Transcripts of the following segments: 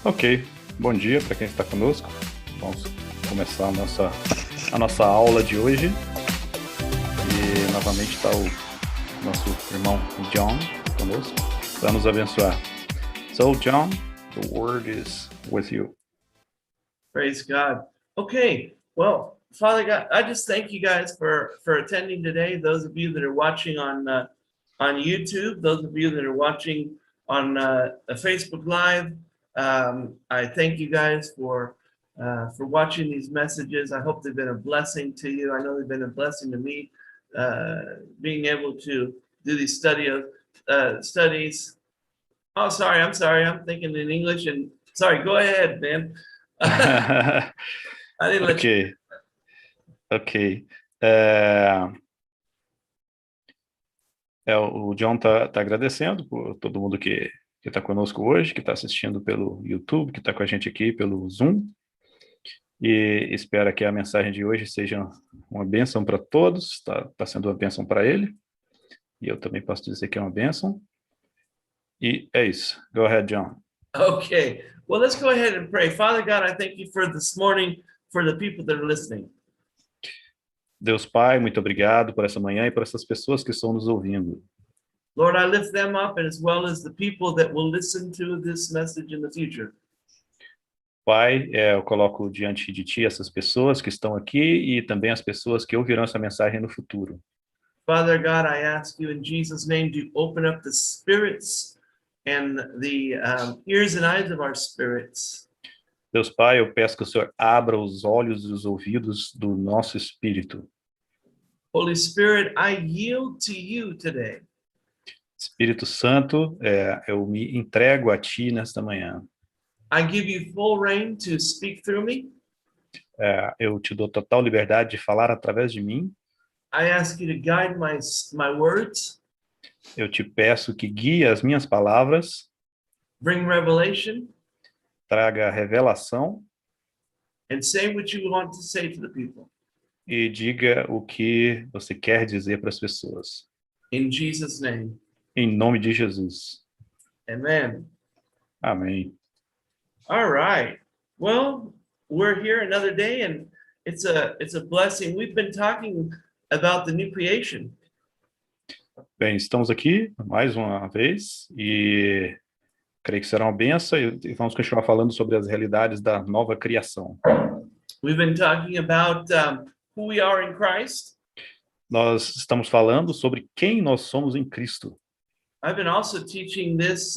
Ok, bom dia para quem está conosco. Vamos começar a nossa aula de hoje. E novamente está o nosso irmão John conosco para nos abençoar. So, John, the word is with you. Praise God. Okay, well, Father God, I just thank you guys for attending today. Those of you that are watching on YouTube, those of you that are watching on Facebook Live, I thank you guys for watching these messages. I hope they've been a blessing to you. I know they've been a blessing to me, being able to do these studies. Oh, sorry, I'm thinking in English, and sorry, go ahead, man. I didn't let you. Ok. O John tá agradecendo por todo mundo que está conosco hoje, que está assistindo pelo YouTube, que está com a gente aqui pelo Zoom, e espera que a mensagem de hoje seja uma bênção para todos. Está sendo uma bênção para ele, e eu também posso dizer que é uma bênção. E é isso. Go ahead, John. Okay, well, let's go ahead and pray. Father God, I thank you for this morning, for the people that are listening. Deus Pai, muito obrigado por essa manhã e por essas pessoas que estão nos ouvindo. Lord, I lift them up, and as well as the people that will listen to this message in the future. Pai, eu coloco diante de Ti essas pessoas que estão aqui e também as pessoas que ouvirão essa mensagem no futuro. Father God, I ask you in Jesus' name to open up the spirits and the ears and eyes of our spirits. Deus Pai, eu peço que o Senhor abra os olhos e os ouvidos do nosso espírito. Holy Spirit, I yield to you today. Espírito Santo, eu me entrego a Ti nesta manhã. I give you full reign to speak through me. Eu te dou total liberdade de falar através de mim. I ask you to guide my words. Eu te peço que guie as minhas palavras. Bring revelation. Traga revelação. And say what you want to say to the people. E diga o que você quer dizer para as pessoas. In Jesus' name. Em nome de Jesus. Amen. Amém. All right. Well, we're here another day, and it's a blessing. We've been talking about the new creation. Bem, estamos aqui mais uma vez e creio que será uma bênção e vamos continuar falando sobre as realidades da nova criação. We've been talking about who we are in Christ. Nós estamos falando sobre quem nós somos em Cristo. I've been also teaching this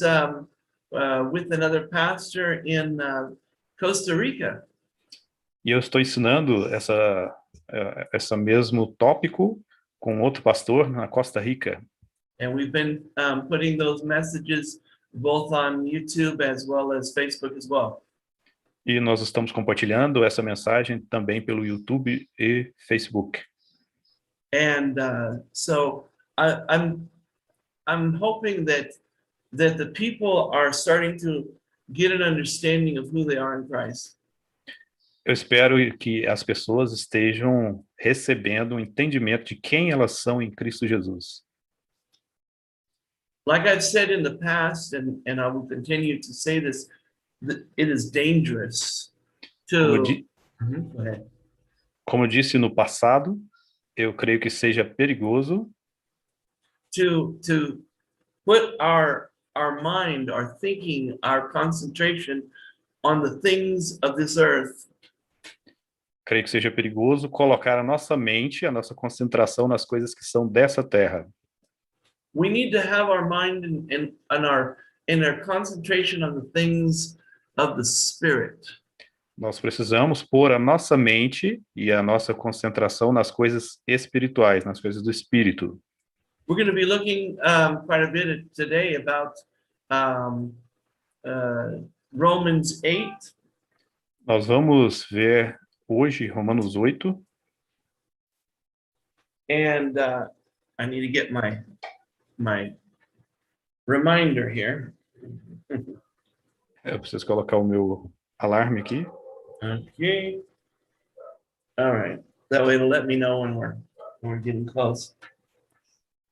with another pastor in Costa Rica. E eu estou ensinando essa mesmo tópico com outro pastor na Costa Rica. And we've been putting those messages both on YouTube as well as Facebook as well. E nós estamos compartilhando essa mensagem também pelo YouTube e Facebook. And so I'm hoping that the people are starting to get an understanding of who they are in Christ. Eu espero que as pessoas estejam recebendo um entendimento de quem elas são em Cristo Jesus. Like I've said in the past, and I will continue to say this, that it is dangerous to... Go ahead. Como eu disse no passado, eu creio que seja perigoso to put our mind, our thinking, our concentration on the things of this earth. Creio que seja perigoso colocar a nossa mente, a nossa concentração nas coisas que são dessa terra. We need to have our mind and our concentration on the things of the Spirit. Nós precisamos pôr a nossa mente e a nossa concentração nas coisas espirituais, nas coisas do espírito. We're going to be looking quite a bit today about um, Romans 8. Nós vamos ver hoje Romanos 8. And I need to get my reminder here. Eu preciso colocar o meu alarme aqui. Okay. All right. That way it'll let me know when we're getting close.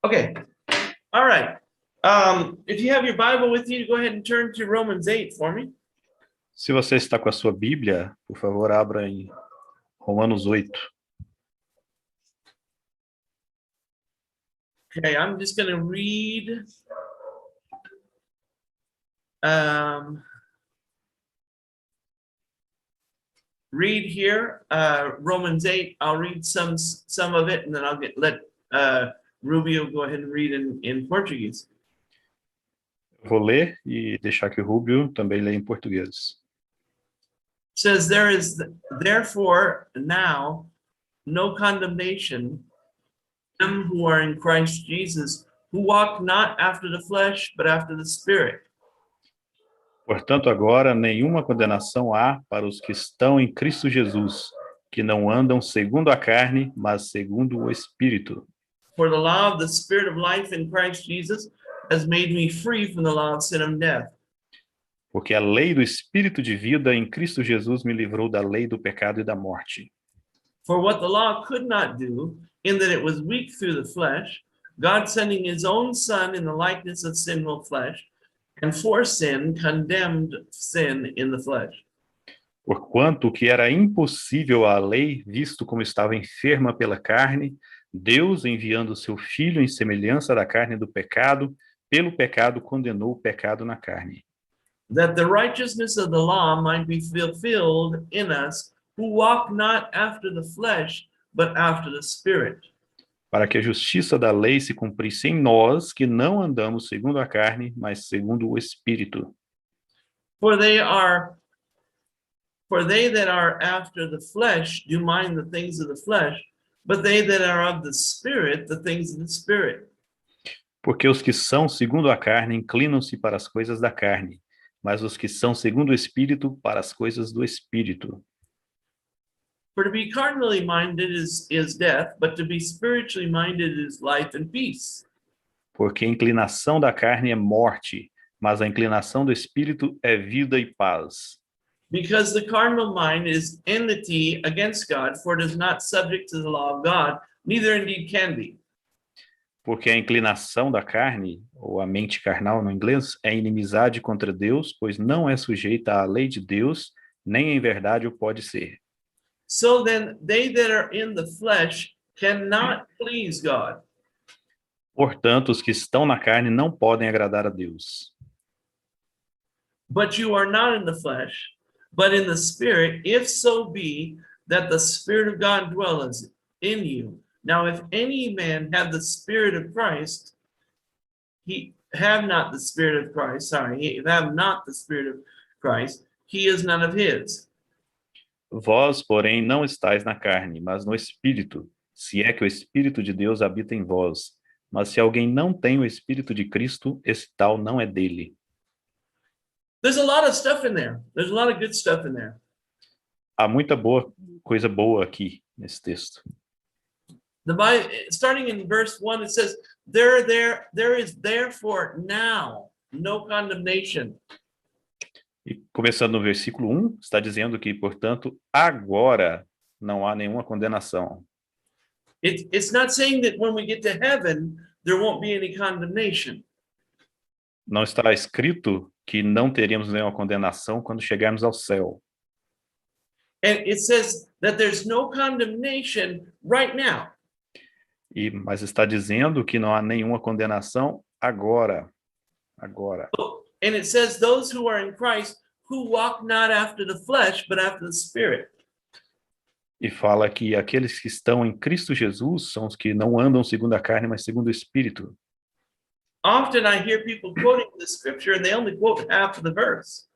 Okay. All right. If you have your Bible with you, go ahead and turn to Romans 8 for me. Se você está com a sua Bíblia, por favor, abra em Romanos 8. Okay, I'm just going to read read here Romans 8. I'll read some of it, and then I'll let Rubio go ahead and read in Portuguese. Vou ler e deixar que o Rubio também leia em português. It says, there is therefore now no condemnation to them who are in Christ Jesus, who walk not after the flesh, but after the Spirit. Portanto, agora nenhuma condenação há para os que estão em Cristo Jesus, que não andam segundo a carne, mas segundo o Espírito. For the law of the Spirit of life in Christ Jesus has made me free from the law of sin and death. Porque a lei do Espírito de vida em Cristo Jesus me livrou da lei do pecado e da morte. For what the law could not do, in that it was weak through the flesh, God sending his own Son in the likeness of sinful flesh, and for sin condemned sin in the flesh. Porquanto o que era impossível à lei, visto como estava enferma pela carne, Deus, enviando seu Filho em semelhança da carne do pecado, pelo pecado condenou o pecado na carne. That the righteousness of the law might be fulfilled in us, who walk not after the flesh, but after the Spirit. Para que a justiça da lei se cumprisse em nós, que não andamos segundo a carne, mas segundo o Espírito. For they that are after the flesh do mind the things of the flesh, but they that are of the Spirit, the things of the Spirit. Porque os que são segundo a carne inclinam-se para as coisas da carne, mas os que são segundo o Espírito, para as coisas do Espírito. For to be carnally minded is death, but to be spiritually minded is life and peace. Porque a inclinação da carne é morte, mas a inclinação do Espírito é vida e paz. Because the carnal mind is enmity against God, for it is not subject to the law of God, neither indeed can be. Porque a inclinação da carne, ou a mente carnal no inglês, é inimizade contra Deus, pois não é sujeita à lei de Deus, nem em verdade o pode ser. So then they that are in the flesh cannot please God. Portanto, os que estão na carne não podem agradar a Deus. But you are not in the flesh, but in the Spirit, if so be that the Spirit of God dwells in you. Now, if any man have the Spirit of Christ, he have not the Spirit of Christ, he is none of his. Vós, porém, não estáis na carne, mas no Espírito, se é que o Espírito de Deus habita em vós. Mas se alguém não tem o Espírito de Cristo, esse tal não é dele. There's a lot of stuff in there. There's a lot of good stuff in there. Há muita coisa boa aqui nesse texto. The Bible, starting in verse 1, it says, there is therefore now no condemnation. E começando no versículo 1, está dizendo que, portanto, agora não há nenhuma condenação. It's not saying that when we get to heaven, there won't be any condemnation. Não está escrito que não teríamos nenhuma condenação quando chegarmos ao céu. And it says that there's no condemnation right now. Mas está dizendo que não há nenhuma condenação agora. Agora. And it says those who are in Christ who walk not after the flesh, but after the Spirit. E fala que aqueles que estão em Cristo Jesus são os que não andam segundo a carne, mas segundo o Espírito. Often I hear people quoting the scripture and they only quote half of the verse.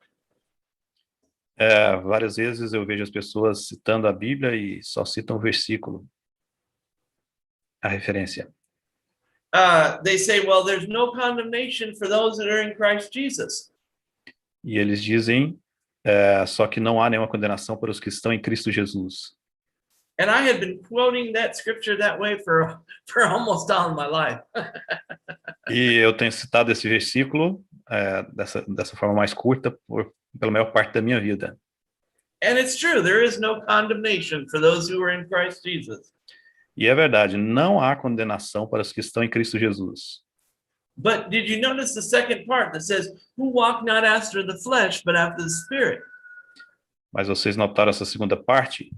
Várias vezes eu vejo as pessoas citando a Bíblia e só citam o versículo, a referência. They say, well, there's no condemnation for those that are in Christ Jesus. E eles dizem, só que não há nenhuma condenação para os que estão em Cristo Jesus. And I had been quoting that scripture that way for almost all of my life. E eu tenho citado esse versículo dessa forma mais curta pela maior parte da minha vida. And it's true, there is no condemnation for those who are in Christ Jesus. E é verdade, não há condenação para os que estão em Cristo Jesus. But did you notice the second part that says, who walk not after the flesh, but after the Spirit? Mas vocês notaram essa segunda parte?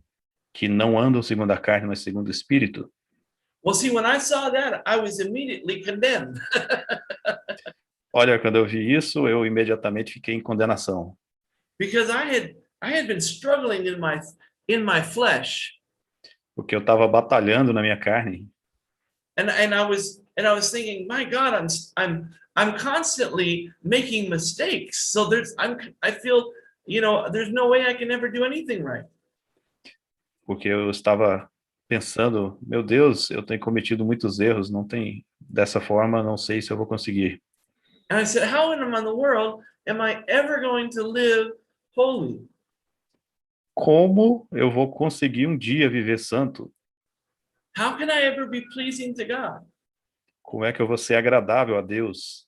Que não andam segundo a carne, mas segundo o Espírito? Well, see, when I saw that, I was immediately condemned. Olha, quando eu vi isso, eu imediatamente fiquei em condenação. Because I had been struggling in my flesh. Porque eu estava batalhando na minha carne. And I was thinking, my God, I'm constantly making mistakes. So I feel, there's no way I can ever do anything right. Porque eu estava pensando, meu Deus, eu tenho cometido muitos erros, dessa forma, não sei se eu vou conseguir. And I said, how in the world am I ever going to live holy? Como eu vou conseguir um dia viver santo? How can I ever be pleasing to God? Como é que eu vou ser agradável a Deus?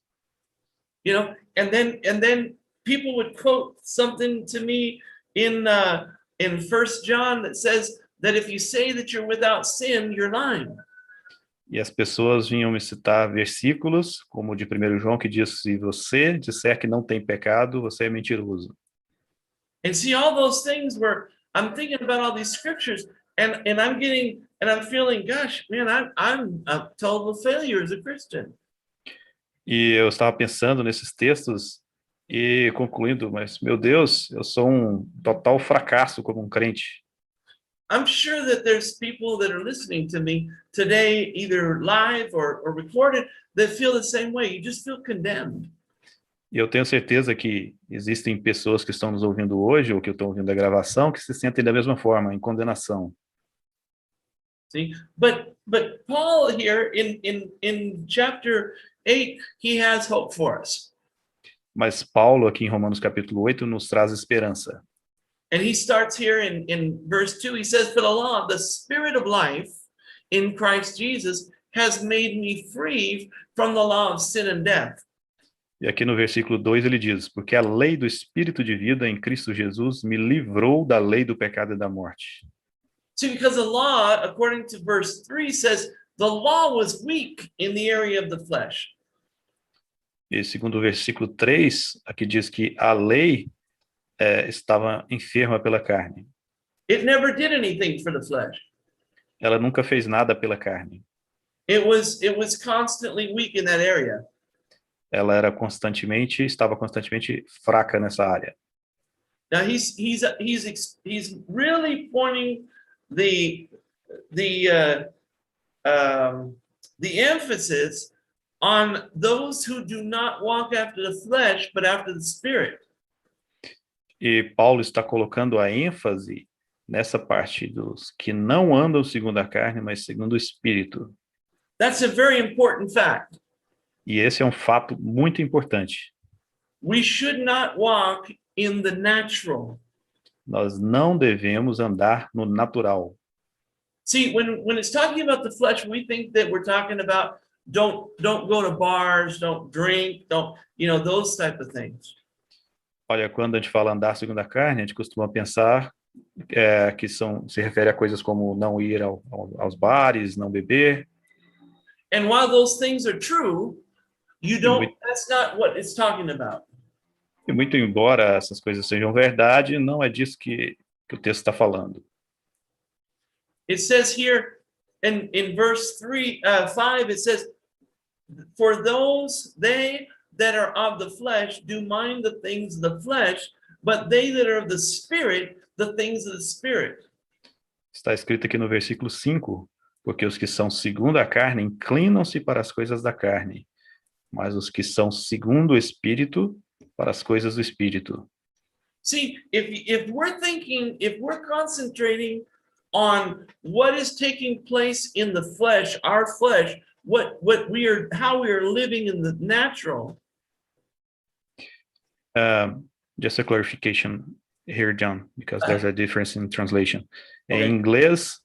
And then people would quote something to me in 1 John that says that if you say that you're without sin, you're lying. E as pessoas vinham me citar versículos, como o de 1 João, que diz, se você disser que não tem pecado, você é mentiroso. And see, all those things where I'm thinking about all these scriptures and I'm feeling, gosh, man, I'm a total failure as a Christian. E eu estava pensando nesses textos e concluindo, mas, meu Deus, eu sou um total fracasso como um crente. I'm sure that there's people that are listening to me today, either live or recorded, that feel the same way. You just feel condemned. E eu tenho certeza que existem pessoas que estão nos ouvindo hoje, ou que estão ouvindo a gravação, que se sentem da mesma forma, em condenação. See, but Paul here in chapter 8, he has hope for us. Mas Paulo, aqui em Romanos capítulo 8, nos traz esperança. And he starts here in verse 2, he says, for the law of the Spirit of life in Christ Jesus has made me free from the law of sin and death. E aqui no versículo 2 ele diz, porque a lei do Espírito de vida em Cristo Jesus me livrou da lei do pecado e da morte. See, because the law, according to verse 3, says the law was weak in the area of the flesh. E segundo o versículo 3, aqui diz que a lei estava enferma pela carne. It never did anything for the flesh. Ela nunca fez nada pela carne. It was constantly weak in that area. Ela estava constantemente fraca nessa área. Now he's really pointing the emphasis on those who do not walk after the flesh but after the Spirit. E Paulo está colocando a ênfase nessa parte dos que não andam segundo a carne, mas segundo o Espírito. That's a very important fact. E esse é um fato muito importante. We should not walk in the natural. Nós não devemos andar no natural. See, when it's talking about the flesh, we think that we're talking about don't go to bars, don't drink, don't, those type of things. Olha, quando a gente fala andar segundo a carne, a gente costuma pensar que se refere a coisas como não ir aos bares, não beber. And while those things are true, that's not what it's talking about. E muito embora essas coisas sejam verdade, não é disso que o texto está falando. It says here in verse 5, it says, for they that are of the flesh do mind the things of the flesh, but they that are of the Spirit, the things of the Spirit. Está escrito aqui no versículo 5, porque os que são segundo a carne inclinam-se para as coisas da carne, mas os que são segundo o Espírito, para as coisas do Espírito. See, if we're concentrating on what is taking place in the flesh, our flesh, how we are living in the natural. Just a clarification here, John, because there's a difference in translation. Okay. Em inglês,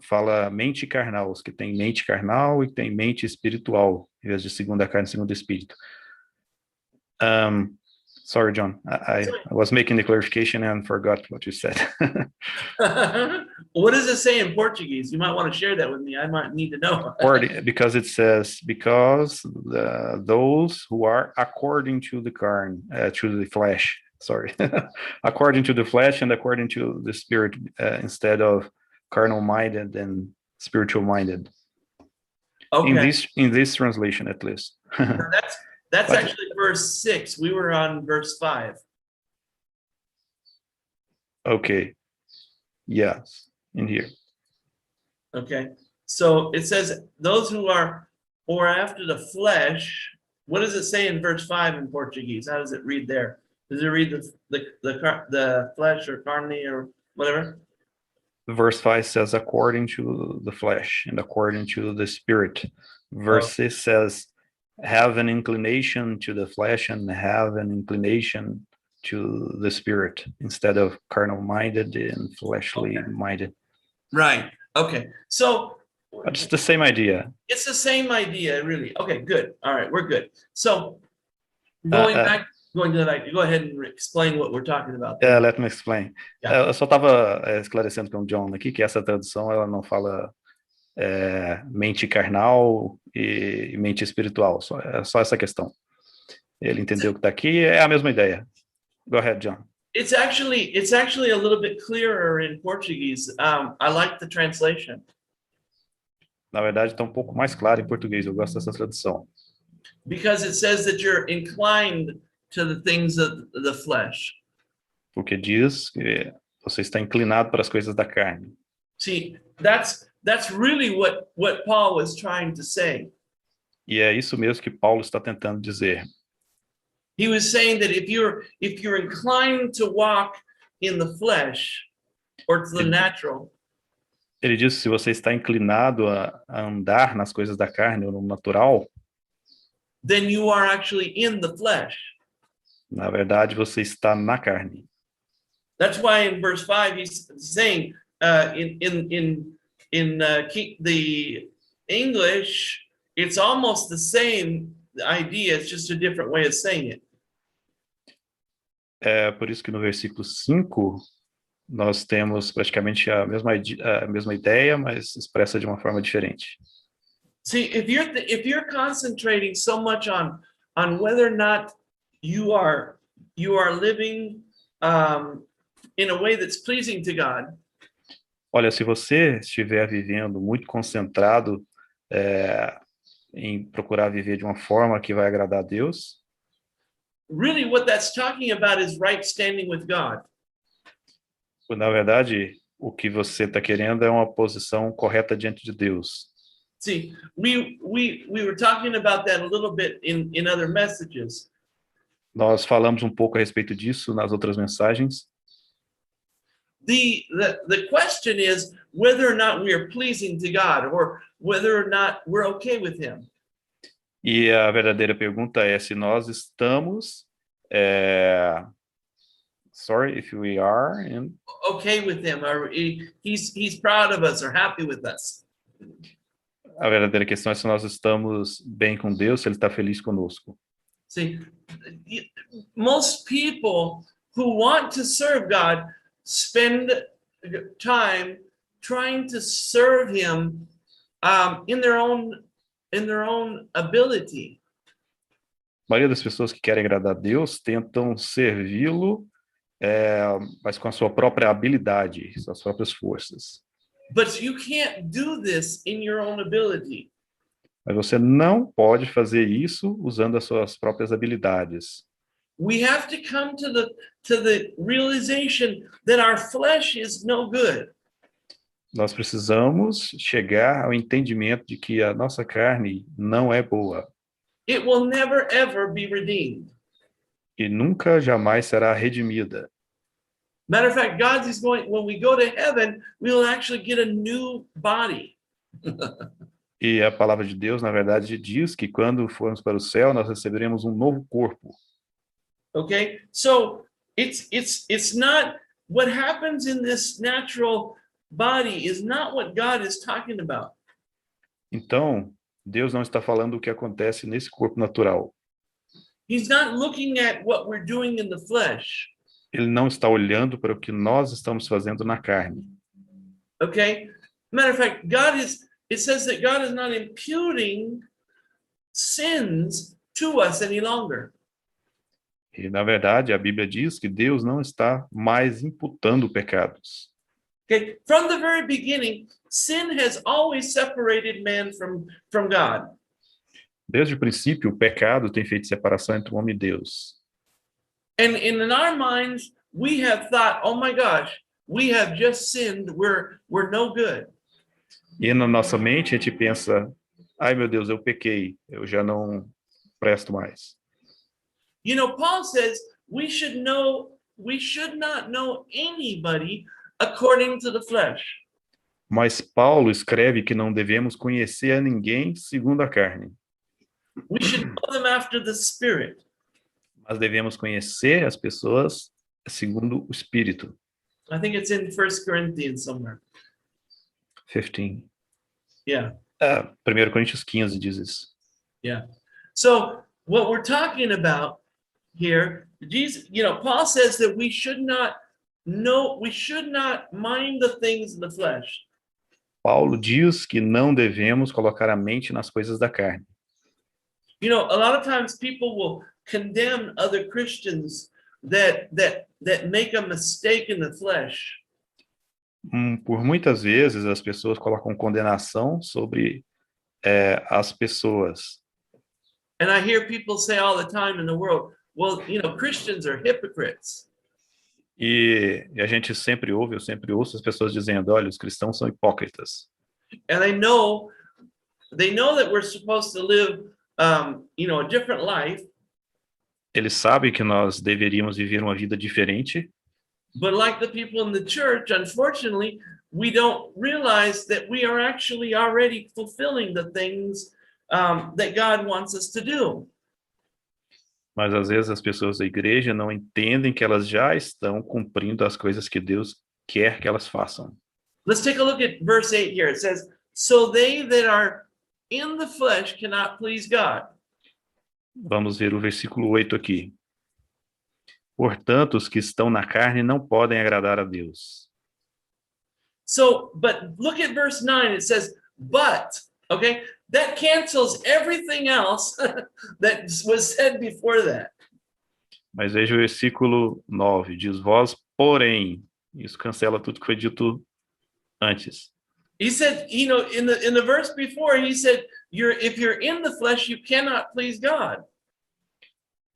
fala mente carnal, os que tem mente carnal e tem mente espiritual, em vez de segunda carne, segundo espírito. Sorry, John, I was making the clarification and forgot what you said. What does it say in Portuguese? You might want to share that with me. I might need to know. Because it says, those who are according to the carn, to the flesh, sorry, according to the flesh and according to the spirit, instead of carnal minded and spiritual minded. Okay. In this translation, at least. That's actually verse 6. We were on verse 5. Okay. Yes, in here. Okay. So it says those who are or after the flesh. What does it say in verse 5 in Portuguese? How does it read there? Does it read the flesh or carne or whatever? Verse 5 says according to the flesh and according to the spirit. Verse 6 says have an inclination to the flesh and have an inclination to the spirit instead of carnal minded and fleshly minded. Right. Okay. So it's the same idea. It's the same idea, really. Okay, good. All right, we're good. So go ahead and explain what we're talking about. Let me explain. Eu só estava esclarecendo com o John aqui que essa tradução ela não fala mente carnal e mente espiritual, é só essa questão. Ele entendeu que está aqui, é a mesma ideia. Go ahead, John. It's actually a little bit clearer in Portuguese. I like the translation. Na verdade, está um pouco mais claro em português. Eu gosto dessa tradução. Because it says that you're inclined to the things of the flesh. Porque diz que você está inclinado para as coisas da carne. See, that's really what Paul was trying to say. E é isso mesmo que Paulo está tentando dizer. He was saying that if you're inclined to walk in the flesh or to the natural. Ele diz que se você está inclinado a andar nas coisas da carne ou no natural, then you are actually in the flesh. Na verdade, você está na carne. That's why in verse 5 he's saying in the English it's almost the same idea, it's just a different way of saying it. É por isso que no versículo 5 nós temos praticamente a mesma ideia, mas expressa de uma forma diferente. See, if you're concentrating so much on whether or not you are living in a way that's pleasing to God. Olha, se você estiver vivendo muito concentrado em procurar viver de uma forma que vai agradar a Deus, really what that's talking about is right standing with God. Na verdade, o que você está querendo é uma posição correta diante de Deus. See, we were talking about that a little bit in other messages. Nós falamos um pouco a respeito disso nas outras mensagens. The question is whether or not we are pleasing to God or whether or not we're okay with him. E a verdadeira pergunta é se nós estamos sorry, if we are okay with him, or he's proud of us or happy with us. A verdadeira questão é se nós estamos bem com Deus, se ele está feliz conosco. See, most people who want to serve God spend time trying to serve him in their own ability. A maioria das pessoas que querem agradar a Deus tentam servi-lo, mas com a sua própria habilidade, suas próprias forças. But you can't do this in your own ability. Mas você não pode fazer isso usando as suas próprias habilidades. We have to come to the realization that our flesh is no good. Nós precisamos chegar ao entendimento de que a nossa carne não é boa. It will never ever be redeemed. e nunca jamais será redimida. Matter of fact, God is going, when we go to heaven, we will actually get a new body. E a palavra de Deus, na verdade, diz que quando formos para o céu, nós receberemos um novo corpo. Okay? So it's not what happens in this natural body is not what God is talking about. Então, Deus não está falando o que acontece nesse corpo natural. He's not looking at what we're doing in the flesh. Ele não está olhando para o que nós estamos fazendo na carne. Okay? Matter of fact, it says that God is not imputing sins to us any longer. E, na verdade, a Bíblia diz que Deus não está mais imputando pecados. Okay? From the very beginning, sin has always separated man from God. Desde o princípio, o pecado tem feito separação entre o homem e Deus. And in our minds, we have thought, oh my gosh, we have just sinned. We're no good. E na nossa mente a gente pensa, ai meu Deus, eu pequei, eu já não presto mais. You know, Paul says we should not know anybody according to the flesh. Mas Paulo escreve que não devemos conhecer a ninguém segundo a carne. We should know them after the Spirit. Mas devemos conhecer as pessoas segundo o Espírito. I think it's in 1 Corinthians somewhere. 15. Yeah. 1 Coríntios 15 diz isso. Yeah. So what we're talking about here, Jesus, you know, Paul says that we should not mind the things of the flesh. Paulo diz que não devemos colocar a mente nas coisas da carne. You know, a lot of times people will condemn other Christians that make a mistake in the flesh. Por muitas vezes as pessoas colocam condenação sobre as pessoas. And I hear people say all the time in the world, well, you know, Christians are hypocrites. E a gente sempre ouve, eu sempre ouço as pessoas dizendo, olha, os cristãos são hipócritas. And they know that we're supposed to live, you know, a different life. Eles sabem que nós deveríamos viver uma vida diferente. But like the people in the church, unfortunately, we don't realize that we are actually already fulfilling the things that God wants us to do. Mas às vezes as pessoas da igreja não entendem que elas já estão cumprindo as coisas que Deus quer que elas façam. Let's take a look at verse 8 here. It says, so they that are in the flesh cannot please God. Vamos ver o versículo 8 aqui. Portanto, os que estão na carne não podem agradar a Deus. So, but look at verse 9. It says, but, okay? That cancels everything else that was said before that. Mas veja o versículo 9. Diz, vós, porém. Isso cancela tudo que foi dito antes. He said, you know, in the verse before, he said, if you're in the flesh, you cannot please God.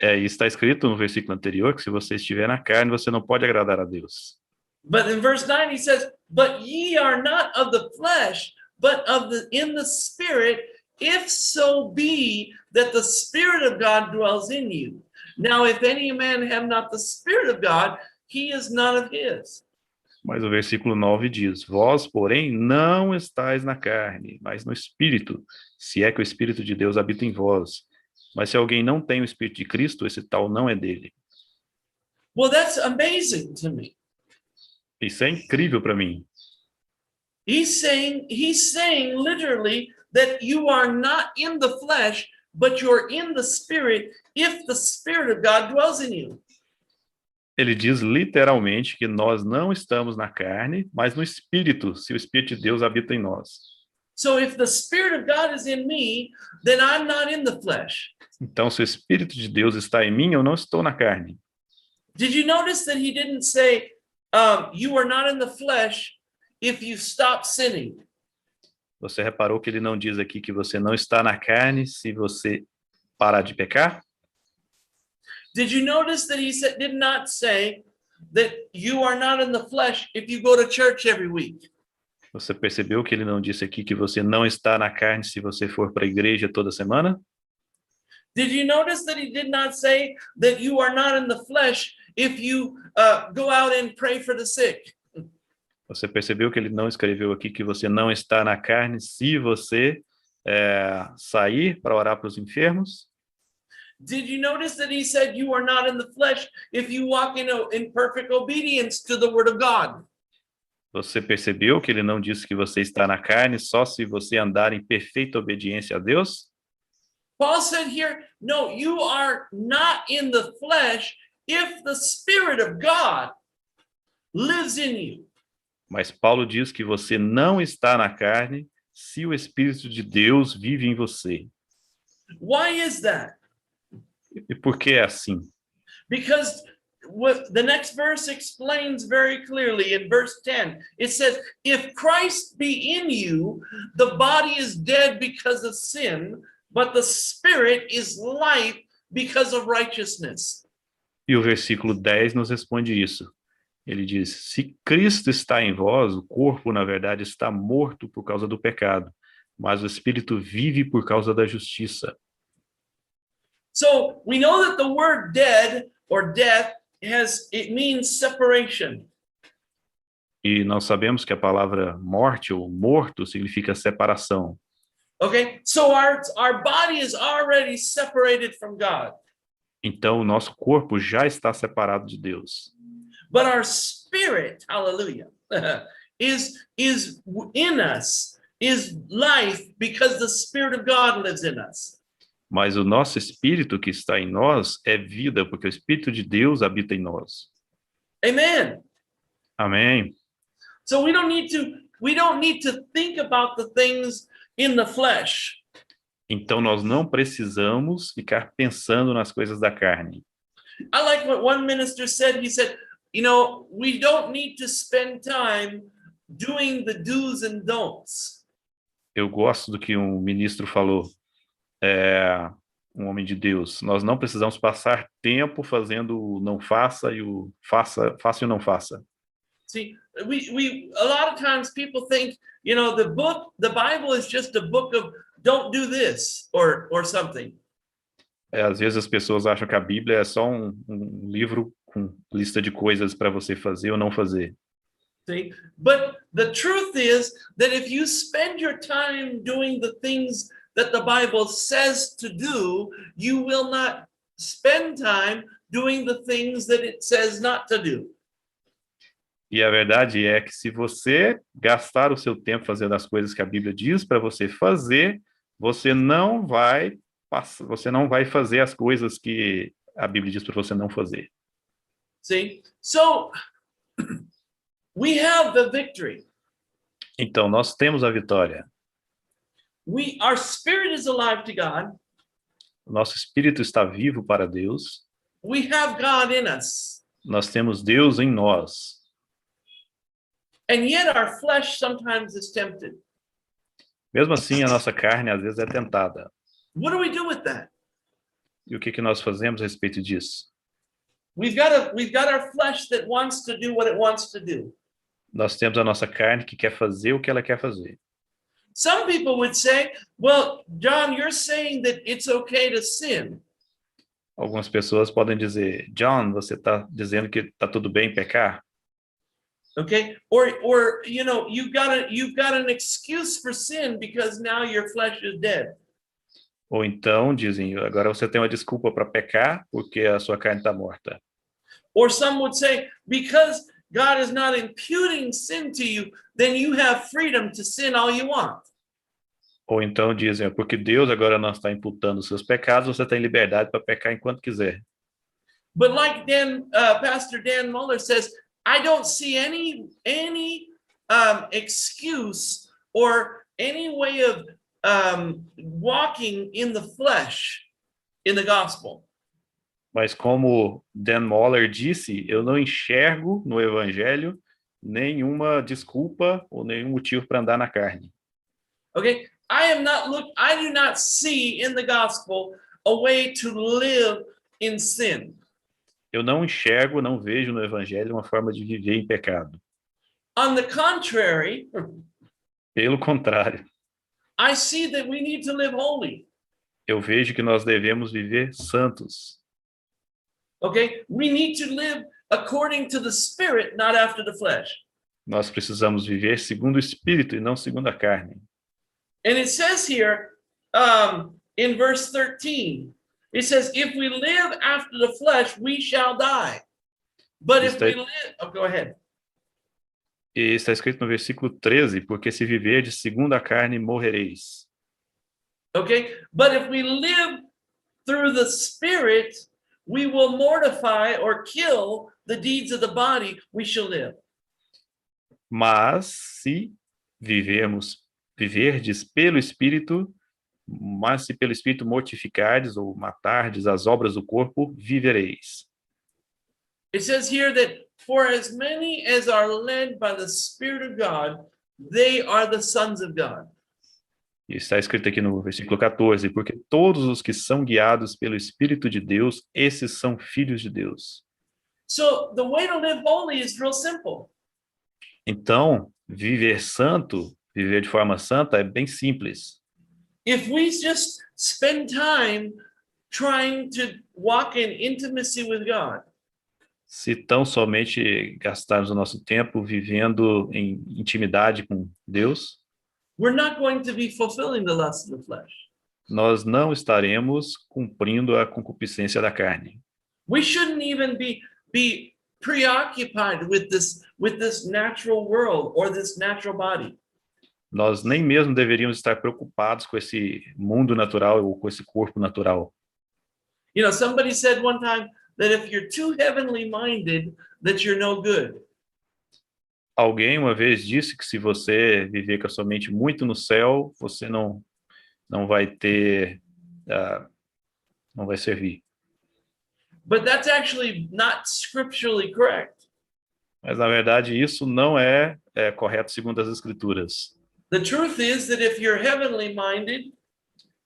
E está escrito no versículo anterior que se você estiver na carne, você não pode agradar a Deus. But in verse 9, he says, but ye are not of the flesh, but in the Spirit, if so be that the Spirit of God dwells in you. Now, if any man have not the Spirit of God, he is none of his. Mas o versículo 9 diz, vós, porém, não estáis na carne, mas no Espírito, se é que o Espírito de Deus habita em vós. Mas se alguém não tem o Espírito de Cristo, esse tal não é dele. Well, that's amazing to me. Isso é incrível para mim. He's saying literally that you are not in the flesh, but you're in the Spirit if the Spirit of God dwells in you. Ele diz literalmente que nós não estamos na carne, mas no Espírito, se o Espírito de Deus habita em nós. So if the Spirit of God is in me, then I'm not in the flesh. Então, se o Espírito de Deus está em mim, eu não estou na carne. Did you notice that he didn't say, you are not in the flesh if you stop sinning? Você reparou que ele não diz aqui que você não está na carne se você parar de pecar? Did you notice that he did not say that you are not in the flesh if you go to church every week? Você percebeu que ele não disse aqui que você não está na carne se você for para a igreja toda semana? Did you notice that he did not say that you are not in the flesh if you go out and pray for the sick? Você percebeu que ele não escreveu aqui que você não está na carne se você sair para orar para os enfermos? Did you notice that he said you are not in the flesh if you walk in perfect obedience to the word of God? Você percebeu que ele não disse que você está na carne só se você andar em perfeita obediência a Deus? Paul said here, no, you are not in the flesh if the Spirit of God lives in you. Mas Paulo diz que você não está na carne se o Espírito de Deus vive em você. Why is that? E por que é assim? Because what the next verse explains very clearly in verse 10. It says, if Christ be in you, the body is dead because of sin, but the spirit is life because of righteousness. E o versículo 10 nos responde isso. Ele diz, se Cristo está em vós, o corpo, na verdade, está morto por causa do pecado, mas o espírito vive por causa da justiça. So we know that the word dead or death it means separation. E nós sabemos que a palavra morte ou morto significa separação. Okay, so our body is already separated from God. Então o nosso corpo já está separado de Deus. But our spirit, hallelujah, is in us, is life because the Spirit of God lives in us. Mas o nosso espírito que está em nós é vida, porque o Espírito de Deus habita em nós. Amen. Amém. So we don't need to think about the things in the flesh. Então nós não precisamos ficar pensando nas coisas da carne. I like what one minister said. He said, you know, we don't need to spend time doing the do's and don'ts. Eu gosto do que um ministro falou, um homem de Deus. Nós não precisamos passar tempo fazendo o não faça e o faça e o não faça. See, a lot of times people think, you know, the Bible is just a book of don't do this or something. Às vezes as pessoas acham que a Bíblia é só um livro com lista de coisas para você fazer ou não fazer. See, but the truth is that if you spend your time doing the things that the Bible says to do, you will not spend time doing the things that it says not to do. E a verdade é que se você gastar o seu tempo fazendo as coisas que a Bíblia diz para você fazer, você não vai fazer as coisas que a Bíblia diz para você não fazer. See? So we have the victory. Então nós temos a vitória. Our spirit is alive to God. Nosso espírito está vivo para Deus. We have God in us. Nós temos Deus em nós. And yet our flesh sometimes is tempted. Mesmo assim, a nossa carne às vezes é tentada. What do we do with that? E o que nós fazemos a respeito disso? We've got our flesh that wants to do what it wants to do. Nós temos a nossa carne que quer fazer o que ela quer fazer. Some people would say, well, John, you're saying that it's okay to sin. Algumas pessoas podem dizer, John, você está dizendo que está tudo bem pecar? Okay, or you know, you've got an excuse for sin because now your flesh is dead. Ou então dizem, agora você tem uma desculpa para pecar porque a sua carne está morta. Or some would say, because God is not imputing sin to you, then you have freedom to sin all you want. Ou então dizem, porque Deus agora não está imputando os seus pecados, você tem liberdade para pecar enquanto quiser. But like Pastor Dan Muller says, I don't see any excuse or any way of walking in the flesh in the gospel. Mas como Dan Moller disse, eu não enxergo no evangelho nenhuma desculpa ou nenhum motivo para andar na carne. Okay, I do not see in the gospel a way to live in sin. Eu não enxergo, não vejo no evangelho uma forma de viver em pecado. On the contrary, Pelo contrário, I see that we need to live holy. eu vejo que nós devemos viver santos. Okay? We need to live according to the Spirit, not after the flesh. Nós precisamos viver segundo o Espírito e não segundo a carne. And it says here in verse 13, it says, if we live after the flesh, we shall die. But if we live, oh, go ahead. E está escrito no versículo 13, porque se viverdes segundo a carne, morrereis. Okay? But if we live through the Spirit, we will mortify or kill the deeds of the body, we shall live. Mas se viverdes pelo Espírito, mas se pelo Espírito mortificardes ou matardes as obras do corpo, vivereis. It says here that for as many as are led by the Spirit of God, they are the sons of God. E está escrito aqui no versículo 14, porque todos os que são guiados pelo Espírito de Deus, esses são filhos de Deus. So the way to live holy is real simple. Então, viver santo, viver de forma santa é bem simples. If we just spend time trying to walk in intimacy with God, Se tão somente gastarmos o nosso tempo vivendo em intimidade com Deus, we're not going to be fulfilling the lust of the flesh. nós não estaremos cumprindo a concupiscência da carne. We shouldn't even be preoccupied with this natural world or this natural body. Nós nem mesmo deveríamos estar preocupados com esse mundo natural ou com esse corpo natural. You know, somebody said one time that if you're too heavenly minded, that you're no good. Alguém uma vez disse que se você viver com a sua mente muito no céu, você não vai ter, não vai servir. But that's actually not scripturally correct. Mas na verdade isso não é correto segundo as Escrituras. The truth is that if you're heavenly minded,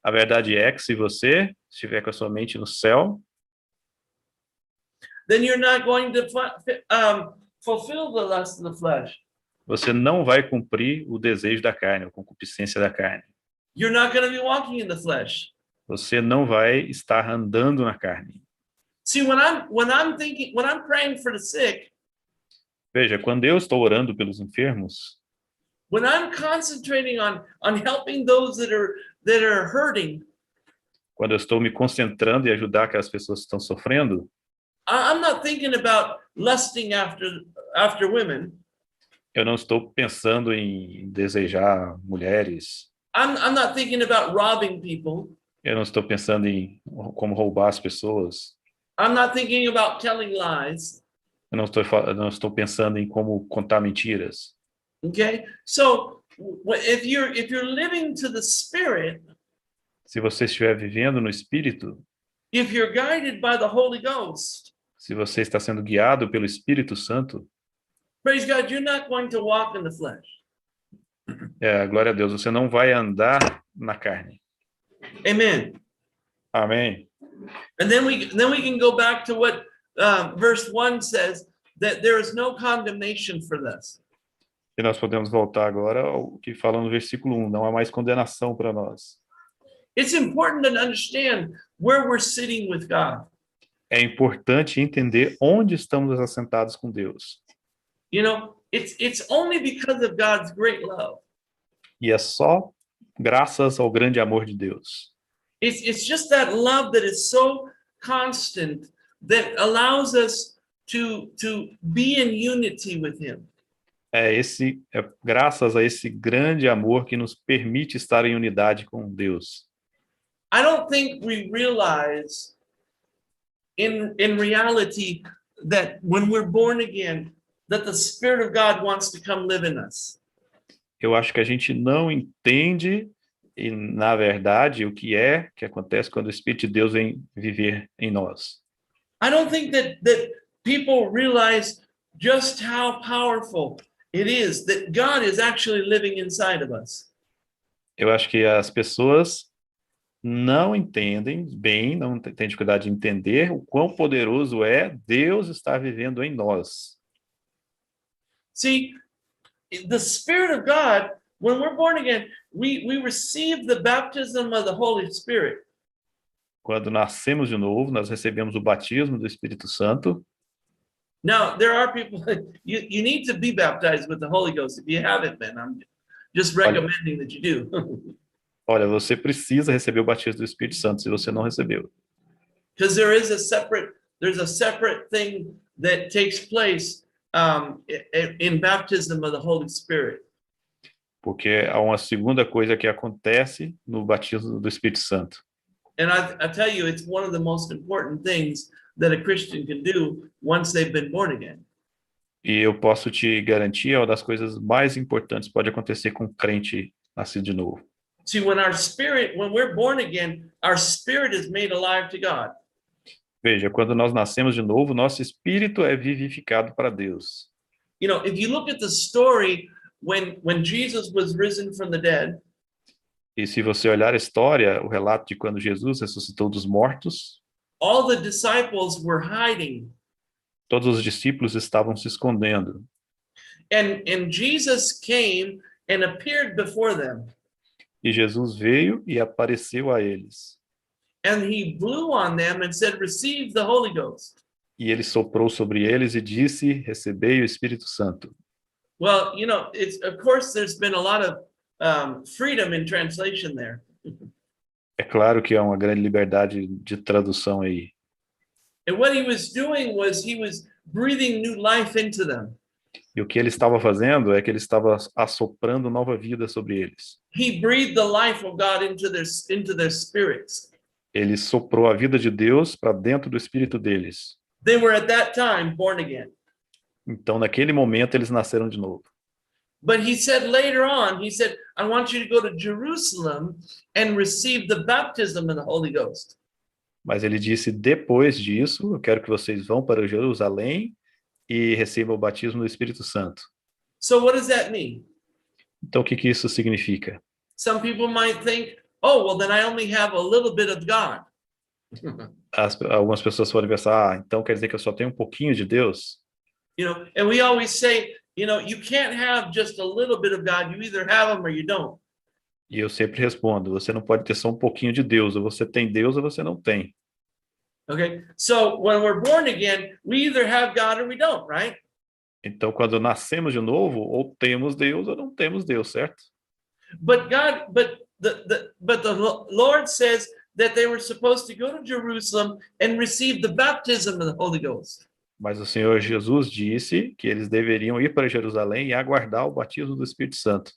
A verdade é que se você estiver com a sua mente no céu, then you're not going to fulfill the lust of the flesh. você não vai cumprir o desejo da carne, a concupiscência da carne. You're not going to be walking in the flesh. Você não vai estar andando na carne. See, when I'm praying for the sick, Veja, quando eu estou orando pelos enfermos, when I'm concentrating on helping those that are hurting, quando eu estou me concentrando em ajudar aquelas pessoas que estão sofrendo, I'm not thinking about lusting after women. eu não estou pensando em desejar mulheres. I'm not thinking about robbing people. Eu não estou pensando em como roubar as pessoas. I'm not thinking about telling lies. Eu não estou pensando em como contar mentiras. Okay? So if you're living to the Spirit, Se você estiver vivendo no Espírito, if you're guided by the Holy Ghost, se você está sendo guiado pelo Espírito Santo, praise God, you're not going to walk in the flesh. glória a Deus, você não vai andar na carne. Amen. Amém. And then we can go back to what verse 1 says, that there is no condemnation for this. E nós podemos voltar agora ao que fala no versículo 1, não há mais condenação para nós. It's important to understand where we're sitting with God. É importante entender onde estamos assentados com Deus. You know, it's only because of God's great love. E é só graças ao grande amor de Deus. It's just that love that is so constant that allows us to be in unity with Him. É graças a esse grande amor que nos permite estar em unidade com Deus. I don't think we realize in reality that when we're born again, that the Spirit of God wants to come live in us. Eu acho que a gente não entende, e na verdade, o que acontece quando o Espírito de Deus vem viver em nós. I don't think that people realize just how powerful it is that God is actually living inside of us. Eu acho que as pessoas não entendem bem, não têm dificuldade de entender o quão poderoso é Deus estar vivendo em nós. See, the Spirit of God, when we're born again, we receive the baptism of the Holy Spirit. Quando nascemos de novo, nós recebemos o batismo do Espírito Santo. Now, there are people, you need to be baptized with the Holy Ghost. If you haven't been, I'm just recommending that you do. Olha, você precisa receber o batismo do Espírito Santo se você não recebeu. Because there's a separate thing that takes place in baptism of the Holy Spirit. Porque há uma segunda coisa que acontece no batismo do Espírito Santo. And I tell you, it's one of the most important things that a Christian can do once they've been born again. E eu posso te garantir, é uma das coisas mais importantes que pode acontecer com um crente nascido de novo. See, when we're born again, our spirit is made alive to God. Veja, quando nós nascemos de novo, nosso espírito é vivificado para Deus. You know, if you look at the story when Jesus was risen from the dead, E se você olhar a história, o relato de quando Jesus ressuscitou dos mortos, all the disciples were hiding. todos os discípulos estavam se escondendo. And Jesus came and appeared before them. E Jesus veio e apareceu a eles. And he blew on them and said, "Receive the Holy Ghost." E ele soprou sobre eles e disse, recebei o Espírito Santo. Well, you know, of course there's been a lot of freedom in translation there. É claro que há uma grande liberdade de tradução aí. And what he was doing was he was breathing new life into them. E o que ele estava fazendo é que ele estava assoprando nova vida sobre eles. He breathed the life of God into their spirits. Ele soprou a vida de Deus para dentro do espírito deles. They were at that time born again. Então, naquele momento, eles nasceram de novo. But he said later on, he said, "I want you to go to Jerusalem and receive the baptism of the Holy Ghost." Mas ele disse, depois disso, eu quero que vocês vão para Jerusalém e recebam o batismo do Espírito Santo. So what does that mean? Então, o que que isso significa? Some people might think, "Oh, well, then I only have a little bit of God." Algumas pessoas podem pensar, então quer dizer que eu só tenho um pouquinho de Deus? You know, and we always say, you know, you can't have just a little bit of God. You either have him or you don't. E eu sempre respondo, você não pode ter só um pouquinho de Deus, ou você tem Deus ou você não tem. Okay, so when we're born again, we either have God or we don't, right? Então, quando nascemos de novo, ou temos Deus ou não temos Deus, certo? But the Lord says that they were supposed to go to Jerusalem and receive the baptism of the Holy Ghost. Mas o Senhor Jesus disse que eles deveriam ir para Jerusalém e aguardar o batismo do Espírito Santo.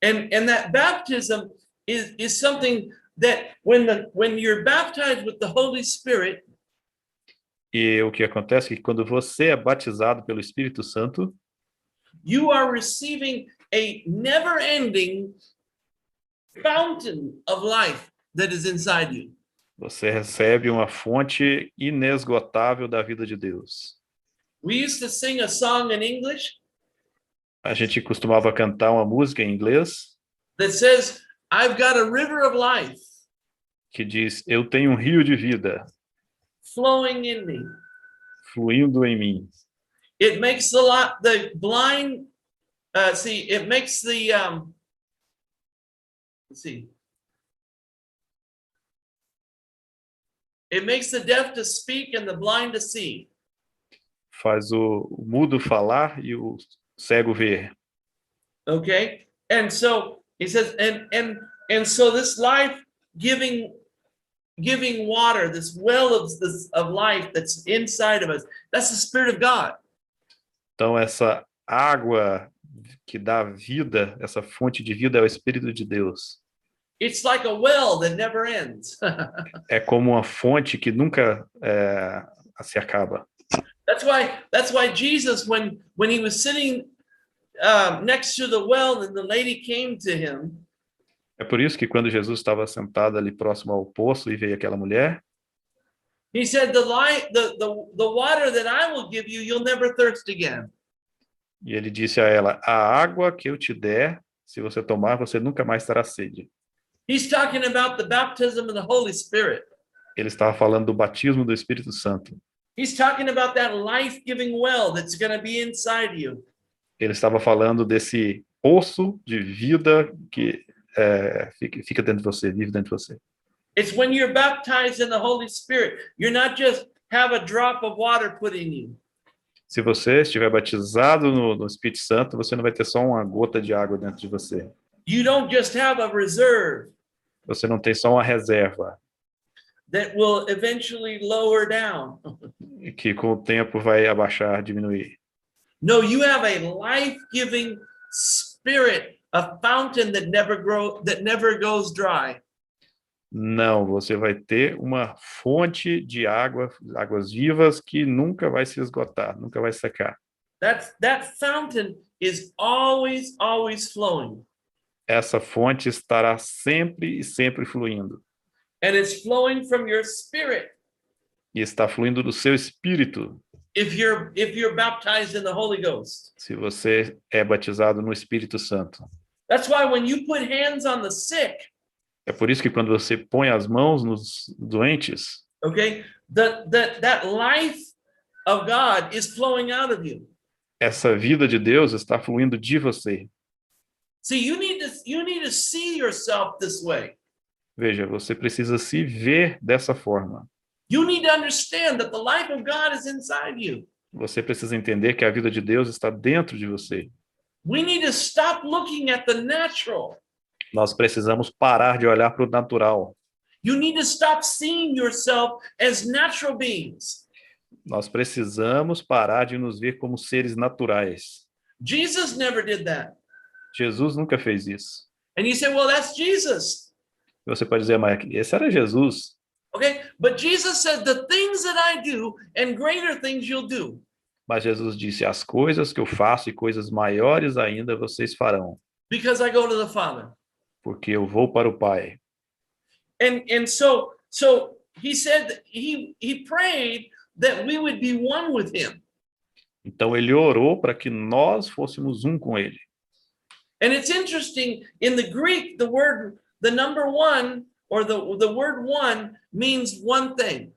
And that baptism is something that when you're baptized with the Holy Spirit, E o que acontece é que quando você é batizado pelo Espírito Santo, you are receiving a never-ending fountain of life that is inside you. você recebe uma fonte inesgotável da vida de Deus. We used to sing a song in English A gente costumava cantar uma música em inglês that says, "I've got a river of life que diz, eu tenho um rio de vida flowing in me. fluindo em mim. It makes the blind see. It makes the let's see. It makes the deaf to speak and the blind to see." Faz o mudo falar e o cego ver. Okay, and so he says, and so this life giving water, this well of life that's inside of us, that's the Spirit of God. Então, essa água que dá vida, essa fonte de vida é o Espírito de Deus. It's like a well that never ends. É como uma fonte que nunca se acaba. That's why Jesus, when he was sitting next to the well, and the lady came to him. É por isso que quando Jesus estava sentado ali próximo ao poço e veio aquela mulher, He said, the water that I will give you, you'll never thirst again. e ele disse a ela, a água que eu te der, se você tomar, você nunca mais terá sede. He's talking about the baptism of the Holy Spirit. Ele estava falando do batismo do Espírito Santo. He's talking about that life-giving well that's going to be inside you. Ele estava falando desse poço de vida que fica dentro de você, vive dentro de você. It's when you're baptized in the Holy Spirit. You're not just have a drop of water put in you. Se você estiver batizado no Espírito Santo, você não vai ter só uma gota de água dentro de você. You don't just have a reserve Você não tem só uma reserva, that will eventually lower down. que com o tempo vai abaixar, diminuir. No, you have a life-giving spirit, a fountain that never goes dry. Não, você vai ter uma fonte de água, águas vivas que nunca vai se esgotar, nunca vai secar. That fountain is always flowing. Essa fonte estará sempre e sempre fluindo. And it's flowing from your spirit. E está fluindo do seu espírito. If you're baptized in the Holy Ghost. Se você é batizado no Espírito Santo. That's why when you put hands on the sick, É por isso que quando você põe as mãos nos doentes, okay, that life of God is flowing out of you. essa vida de Deus está fluindo de você. See, you need to see yourself this way. Veja, você precisa se ver dessa forma. You need to understand that the life of God is inside you. Você precisa entender que a vida de Deus está dentro de você. We need to stop looking at the natural. Nós precisamos parar de olhar para o natural. You need to stop seeing yourself as natural beings. Nós precisamos parar de nos ver como seres naturais. Jesus never did that. Jesus nunca fez isso. And you say, well, that's Jesus. Você pode dizer, mas esse era Jesus. Okay, but Jesus said, the things that I do and greater things you'll do. Mas Jesus disse, as coisas que eu faço e coisas maiores ainda vocês farão. Because I go to the Father. Porque eu vou para o Pai. And so he said that he prayed that we would be one with him. Então ele orou para que nós fôssemos um com ele. And it's interesting, in the Greek, the number one, or the word one means one thing.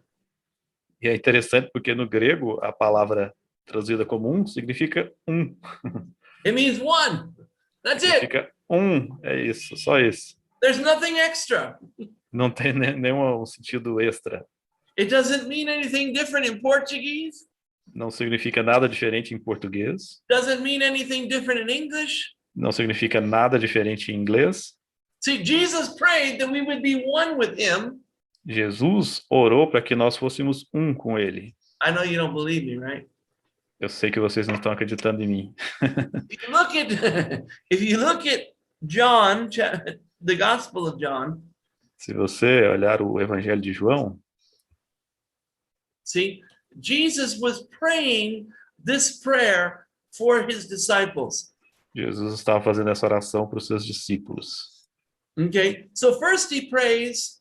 E é interessante porque no grego a palavra traduzida como um significa um. It means one. That's it. Significa um, é isso, só isso. There's nothing extra. Não tem nenhum sentido extra. It doesn't mean anything different in Portuguese. Não significa nada diferente em português. Doesn't mean anything different in English. Não significa nada diferente em inglês. See, Jesus prayed that we would be one with him. Jesus orou para que nós fôssemos um com ele. I know you don't believe me, right? Eu sei que vocês não estão acreditando em mim. If you look at John, the Gospel of John. Se você olhar o Evangelho de João, see, Jesus was praying this prayer for his disciples. Jesus estava fazendo essa oração para os seus discípulos. Okay, so first he prays.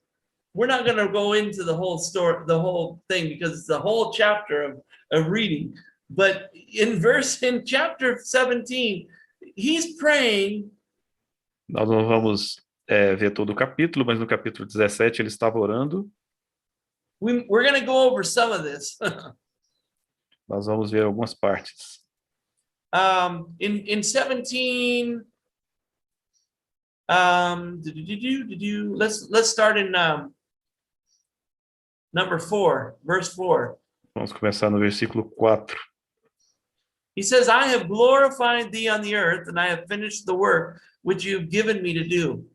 We're not going to go into the whole story, the whole thing, because it's the whole chapter of reading. But in chapter 17, he's praying. Nós não vamos ver todo o capítulo, mas no capítulo 17 ele estava orando. We're going to go over some of this. Nós vamos ver algumas partes. In 17, let's start in number 4, verse 4. Vamos começar no versículo 4. He says, I have glorified thee on the earth, and I have finished the work which you've given me to do.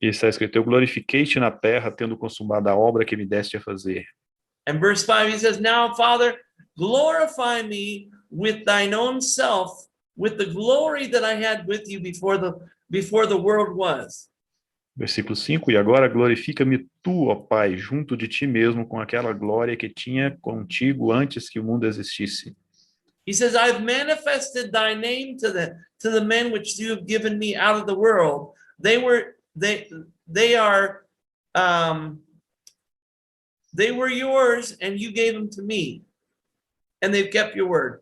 E está escrito, eu glorifiquei-te na terra, tendo consumado a obra que me deste a fazer. And verse 5, he says, now, Father, glorify me with thine own self, with the glory that I had with you before the world was. Versículo 5, e agora glorifica-me tu, ó Pai, junto de ti mesmo, com aquela glória que tinha contigo antes que o mundo existisse. He says, I've manifested thy name to the men which you have given me out of the world. They were yours, and you gave them to me, and they've kept your word.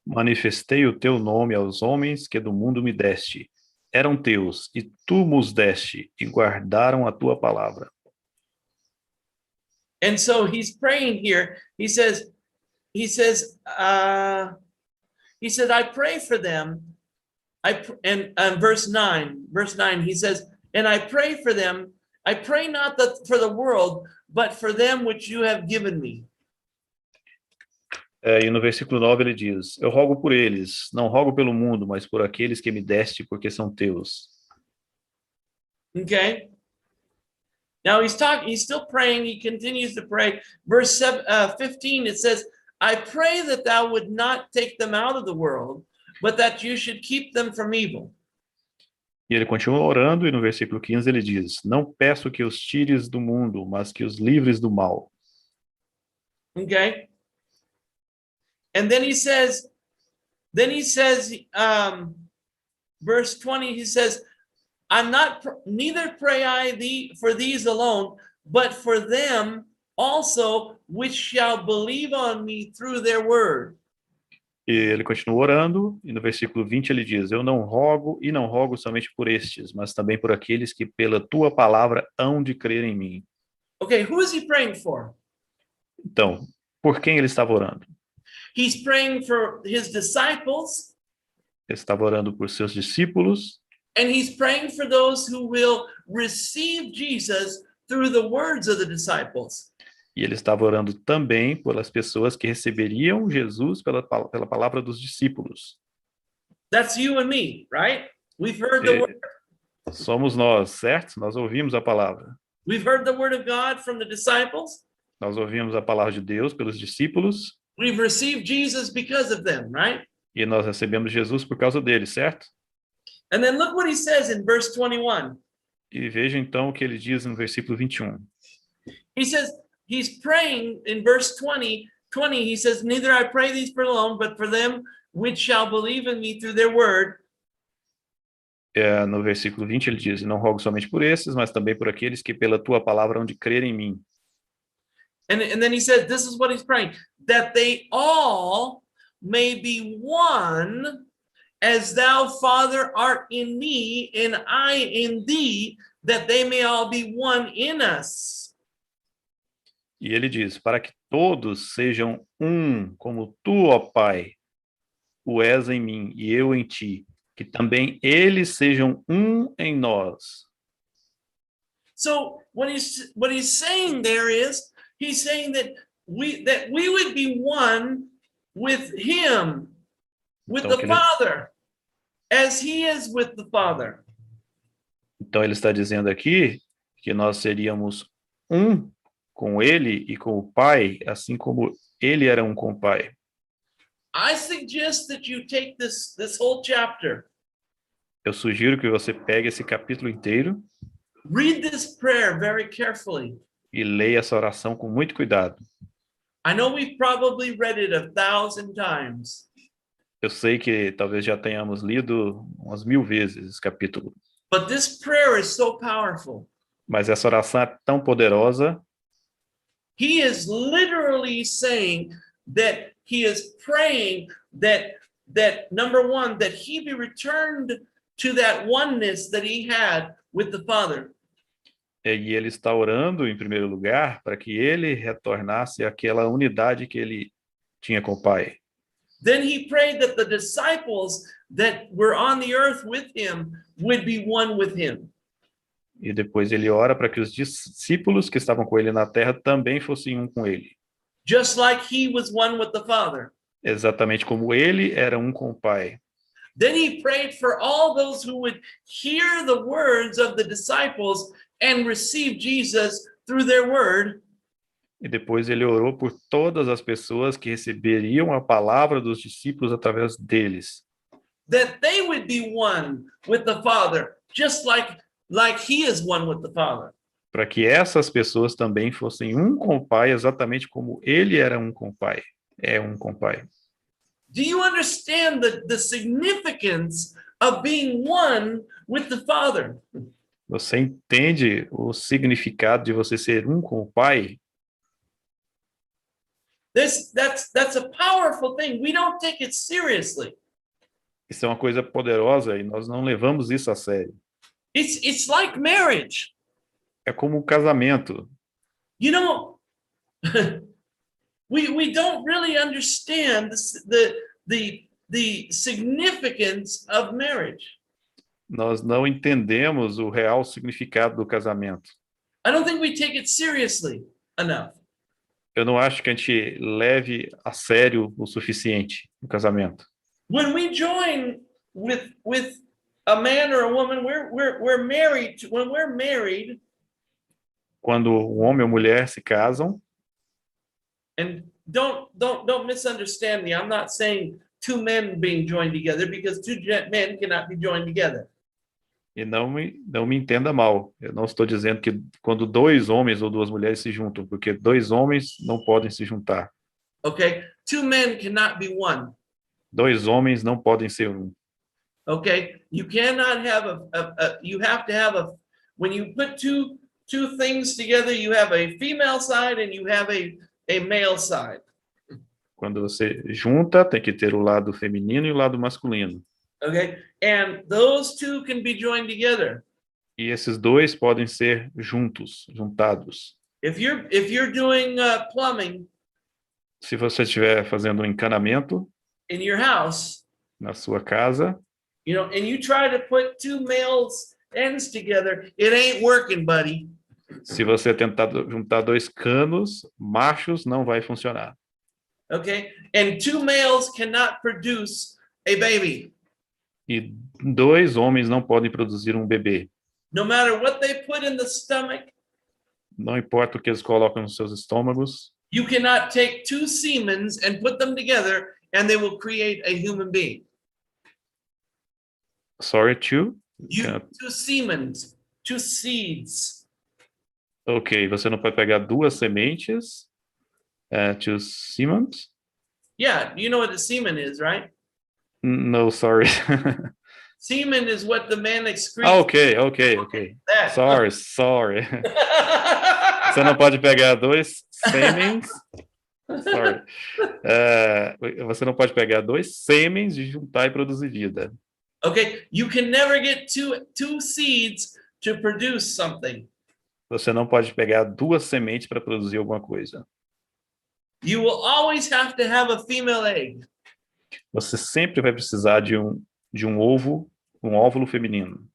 Manifestei o teu nome aos homens que do mundo me deste. Eram teus, e tu nos deste, e guardaram a tua palavra. And so he's praying here. He says, I pray for them. And verse 9, he says, and I pray for them I pray not that for the world, but for them which you have given me. E no versículo 9 ele diz: Eu rogo por eles, não rogo pelo mundo, mas por aqueles que me deste, porque são teus. Okay. Now he's still praying. He continues to pray. Verse 15, it says, I pray that thou would not take them out of the world, but that you should keep them from evil. E ele continua orando, e no versículo 15 ele diz: Não peço que os tires do mundo, mas que os livres do mal. Okay. And then he says, verse 20, he says, neither pray I thee for these alone, but for them also which shall believe on me through their word. E ele continua orando, e no versículo 20 ele diz: Eu não rogo, e não rogo somente por estes, mas também por aqueles que pela tua palavra hão de crer em mim. Okay, who is he praying for? Então, por quem ele estava orando? He's praying for his disciples. Ele estava orando por seus discípulos. And he's praying for those who will receive Jesus through the words of the disciples. E ele estava orando também pelas pessoas que receberiam Jesus pela palavra dos discípulos. That's you and me, right? We've heard the word. Somos nós, certo? Nós ouvimos a palavra. We've heard the word of God from the disciples. Nós ouvimos a palavra de Deus pelos discípulos. We've received Jesus because of them, right? E nós recebemos Jesus por causa deles, certo? And then look what he says in verse 21. E veja então o que ele diz no versículo 21. He says, he's praying in verse 20, he says, neither I pray these for alone, but for them which shall believe in me through their word. No versículo 20 ele diz: Não rogo somente por esses, mas também por aqueles que pela tua palavra hão de crer em mim. And then he says, this is what he's praying, that they all may be one, as thou, Father, art in me, and I in thee, that they may all be one in us. E ele diz: Para que todos sejam um, como tu, ó Pai, o és em mim e eu em ti, que também eles sejam um em nós. So what he's saying there is, he's saying that we would be one with him, with the Father, as he is with the Father. Então ele está dizendo aqui que nós seríamos um com ele e com o Pai, assim como ele era um com o Pai. I suggest that you take this whole chapter. Eu sugiro que você pegue esse capítulo inteiro. Read this prayer very carefully. E leia essa oração com muito cuidado. I know we've probably read it 1,000 times. Eu sei que talvez já tenhamos lido umas 1000 vezes esse capítulo. But this prayer is so powerful. Mas essa oração é tão poderosa. He is literally saying that he is praying that number one, that he be returned to that oneness that he had with the Father. E ele está orando, em primeiro lugar, para que ele retornasse àquela unidade que ele tinha com o Pai. Then he prayed that the disciples that were on the earth with him would be one with him. E depois ele ora para que os discípulos que estavam com ele na terra também fossem um com ele. Just like he was one with the Father. Exatamente como ele era um com o Pai. Then he prayed for all those who would hear the words of the disciples and receive Jesus through their word. E depois ele orou por todas as pessoas que receberiam a palavra dos discípulos através deles. That they would be one with the Father, just like he is one with the Father. Para que essas pessoas também fossem um com o Pai, exatamente como ele era um com o Pai. É um com o Pai. Do you understand the significance of being one with the Father? Você entende o significado de você ser um com o Pai? That's a powerful thing. We don't take it seriously. Isso é uma coisa poderosa e nós não levamos isso a sério. It's like marriage. É como um casamento. You know, we don't really understand the significance of marriage. Nós não entendemos o real significado do casamento. I don't think we take it seriously enough. Eu não acho que a gente leve a sério o suficiente no casamento. When we join with a man or a woman, we're married to, when we're married, Quando um homem ou mulher se casam, and don't misunderstand me. I'm not saying two men being joined together, because two men cannot be joined together. e não me entenda mal, eu não estou dizendo que quando dois homens ou duas mulheres se juntam, porque dois homens não podem se juntar. Okay, two men cannot be one. Dois homens não podem ser um. Okay, you cannot have you have to have when you put two things together, you have a female side and you have a male side. Quando você junta, tem que ter o lado feminino e o lado masculino. Okay, and those two can be joined together. E esses dois podem ser juntados. If you're doing plumbing Se você estiver fazendo um encanamento in your house, na sua casa, you know, and you try to put two males ends together, it ain't working, buddy. se você tentar juntar dois canos machos, não vai funcionar. Okay, and two males cannot produce a baby. E dois homens não podem produzir um bebê. No matter what they put in the stomach, Não importa o que eles colocam nos seus estômagos, you cannot take two semens and put them together and they will create a human being. sorry, two? Two semens, two seeds. Ok, você não pode pegar duas sementes, two semens? Yeah, you know what a semen is, right? No, sorry. Semen is what the man excretes. Ok. That. Sorry. Você não pode pegar dois sêmens. Sorry. Você não pode pegar dois sêmens e juntar e produzir vida. Okay, you can never get two seeds to produce something. Você não pode pegar duas sementes para produzir alguma coisa. You will always have to have a female egg. Você sempre vai precisar de um óvulo feminino.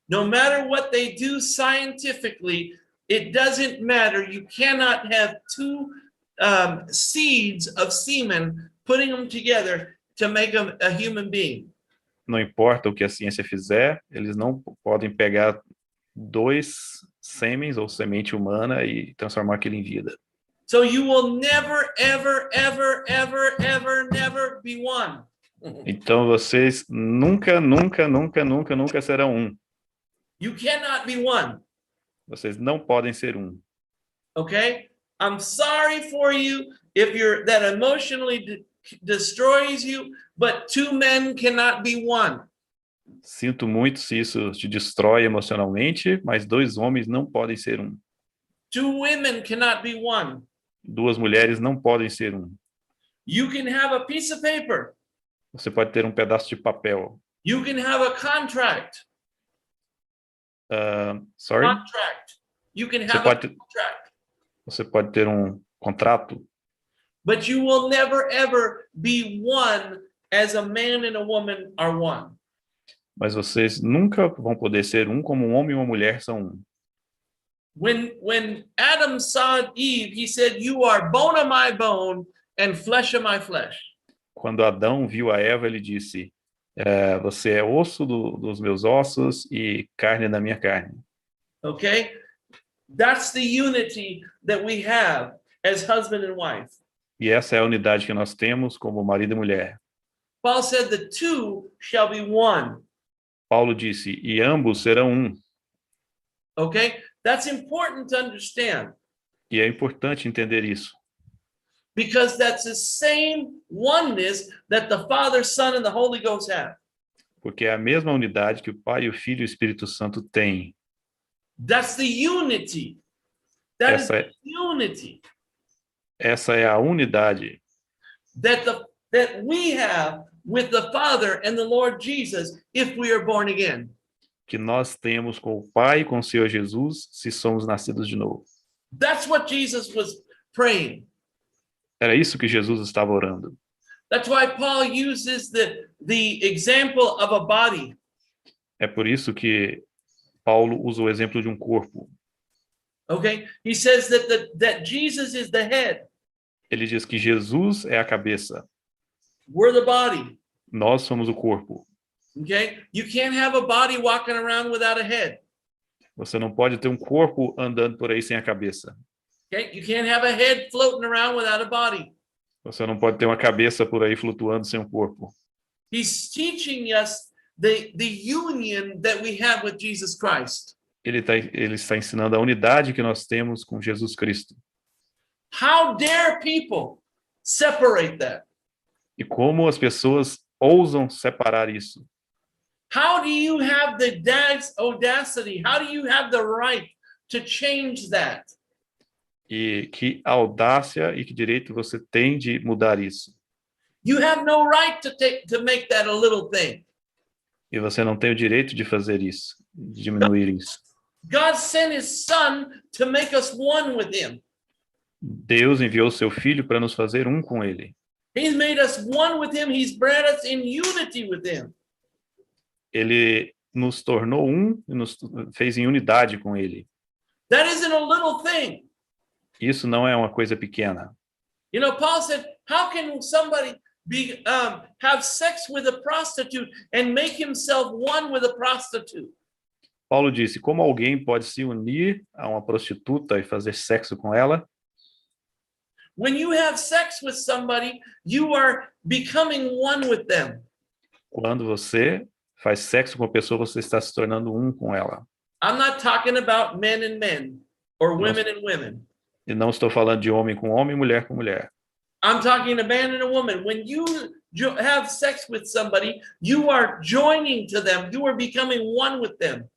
No matter what they do scientifically, it doesn't matter. You cannot have two seeds of semen, putting them together to make a human being. Não importa o que a ciência fizer, eles não podem pegar dois sêmens ou semente humana e transformar aquilo em vida. So you will never, ever be one. Então vocês nunca serão um. You cannot be one. Vocês não podem ser um. Okay? I'm sorry for you if that emotionally destroys you, but two men cannot be one. Sinto muito se isso te destrói emocionalmente, mas dois homens não podem ser um. Two women cannot be one. Duas mulheres não podem ser um. You can have a piece of paper. Você pode ter um pedaço de papel. You can have a contract. Sorry? Contract. You can have a contract. Você pode ter um contrato. But you will never ever be one as a man and a woman are one. Mas vocês nunca vão poder ser um como um homem e uma mulher são um. When Adam saw Eve, he said, "You are bone of my bone and flesh of my flesh." Quando Adão viu a Eva, ele disse: você é osso dos meus ossos e carne da minha carne. Okay? That's the unity that we have as husband and wife. E essa é a unidade que nós temos como marido e mulher. Paul said the two shall be one. Paulo disse: e ambos serão um. Okay? That's important to understand. E é importante entender isso. Because that's the same oneness that the Father, Son, and the Holy Ghost have. Porque é a mesma unidade que o Pai, o Filho e o Espírito Santo têm. That's the unity. That is the unity. Essa é a unidade that we have with the Father and the Lord Jesus if we are born again. Que nós temos com o Pai e com o Senhor Jesus se somos nascidos de novo. That's what Jesus was praying. Era isso que Jesus estava orando. That's why Paul uses the example of a body. É por isso que Paulo usa o exemplo de um corpo. Okay, he says that Jesus is the head. Ele diz que Jesus é a cabeça, We're the body. nós somos o corpo. Okay, you can't have a body walking around without a head. Você não pode ter um corpo andando por aí sem a cabeça. Okay, you can't have a head floating around without a body. Você não pode ter uma cabeça por aí flutuando sem um corpo. He's teaching us the union that we have with Jesus Christ. Ele está ensinando a unidade que nós temos com Jesus Cristo. How dare people separate that? E como as pessoas ousam separar isso? How do you have the audacity? How do you have the right to change that? E que audácia e que direito você tem de mudar isso? You have no right to make that a little thing. E você não tem o direito de fazer isso, de diminuir isso. God sent his son to make us one with him. Deus enviou seu filho para nos fazer um com ele. He's made us one with him. He's brought us in unity with him. Ele nos tornou um e nos fez em unidade com ele. That isn't a little thing. Isso não é uma coisa pequena. You know, Paul said, how can somebody have sex with a prostitute and make himself one with a prostitute? Paulo disse, como alguém pode se unir a uma prostituta e fazer sexo com ela? When you have sex with somebody, you are becoming one with them. Quando você faz sexo com a pessoa, você está se tornando um com ela. I'm not talking about men and men or women and women. E não estou falando de homem com homem, mulher com mulher. I'm talking a man and a woman. When you have sex with somebody, you are joining to them. You are becoming one with them.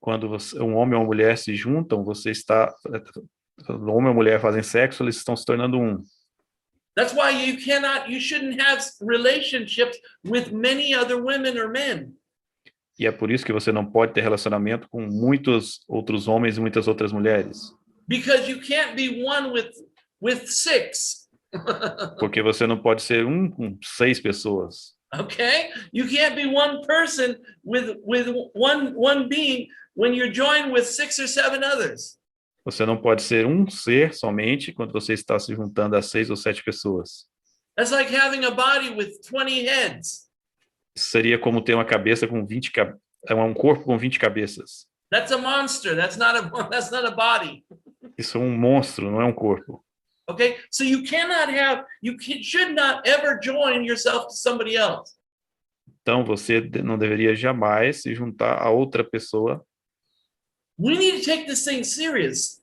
Quando um homem ou uma mulher se juntam, o homem e a mulher fazem sexo, eles estão se tornando um. That's why you shouldn't have relationships with many other women or men. E é por isso que você não pode ter relacionamento com muitos outros homens e muitas outras mulheres. Because you can't be one with six. Porque você não pode ser um com 6 pessoas. Okay? You can't be one person with one being when you're joined with 6 or 7 others. Você não pode ser um ser somente quando você está se juntando a 6 ou 7 pessoas. That's like having a body with 20 heads. Seria como ter uma cabeça com 20 um corpo com 20 cabeças. That's a monster. That's not a body. Isso é um monstro, não é um corpo. Okay? So you should not ever join yourself to somebody else. Então você não deveria jamais se juntar a outra pessoa. We need to take this thing serious.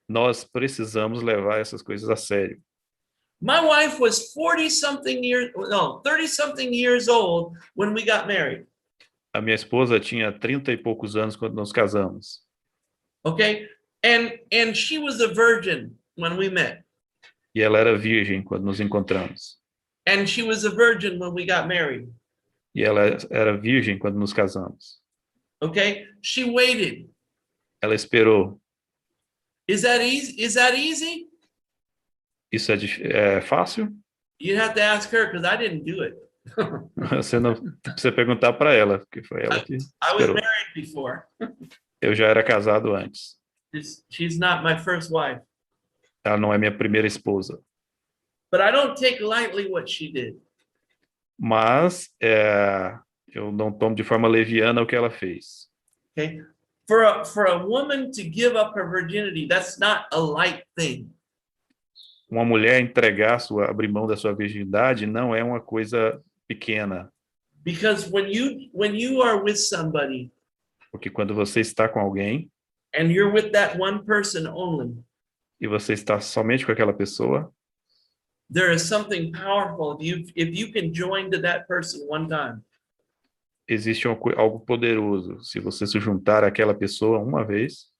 Nós precisamos levar essas coisas a sério. My wife was 30-something years old when we got married. A minha esposa tinha 30 e poucos anos quando nos casamos. Okay? And she was a virgin when we met. E ela era virgem quando nos encontramos. And she was a virgin when we got married. E ela era virgem quando nos casamos. Okay? She waited. Ela esperou. Is that easy? Isso é fácil? You'd have to ask her because I didn't do it. Você não precisa perguntar para ela, porque foi ela que I was esperou. married before. Eu já era casado antes. She's not my first wife. Ela não é minha primeira esposa. But I don't take lightly what she did. Mas eu não tomo de forma leviana o que ela fez. Okay? For a woman to give up her virginity, that's not a light thing. Uma mulher abrir mão da sua virgindade não é uma coisa pequena. Because when you are with somebody, Porque quando você está com alguém and you're with that one person only, e você está somente com aquela pessoa, there is something powerful if you can join to that person one time. existe algo poderoso se você se juntar àquela pessoa uma vez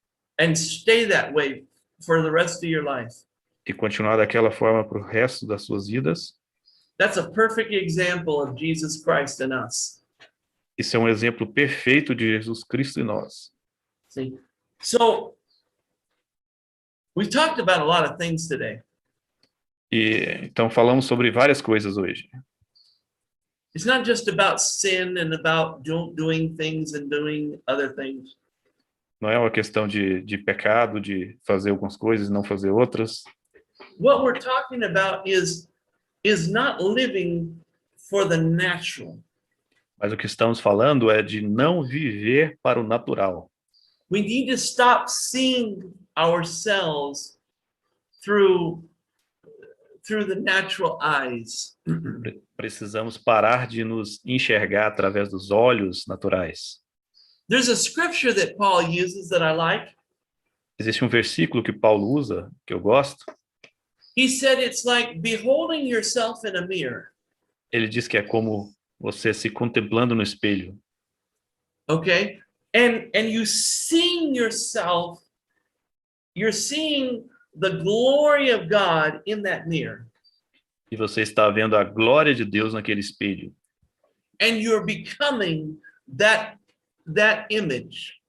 And stay that way for the rest of your life. e continuar daquela forma para o resto das suas vidas. That's a perfect example of Jesus Christ in us. Isso é um exemplo perfeito de Jesus Cristo em nós. See? So, we've talked about a lot of things today. E então falamos sobre várias coisas hoje. It's not just about sin and about doing things and doing other things. Não é uma questão de pecado, de fazer algumas coisas e não fazer outras. What we're talking about is not living for the natural. Mas o que estamos falando é de não viver para o natural. We need to stop seeing ourselves through the natural eyes. Precisamos parar de nos enxergar através dos olhos naturais. There's a scripture that Paul uses that I like. Existe um versículo que Paulo usa, que eu gosto. He said it's like beholding yourself in a mirror. Ele diz que é como você se contemplando no espelho. Okay? And you seeing yourself, you're seeing the glory of God in that mirror. E você está vendo a glória de Deus naquele espelho. And you're becoming that image.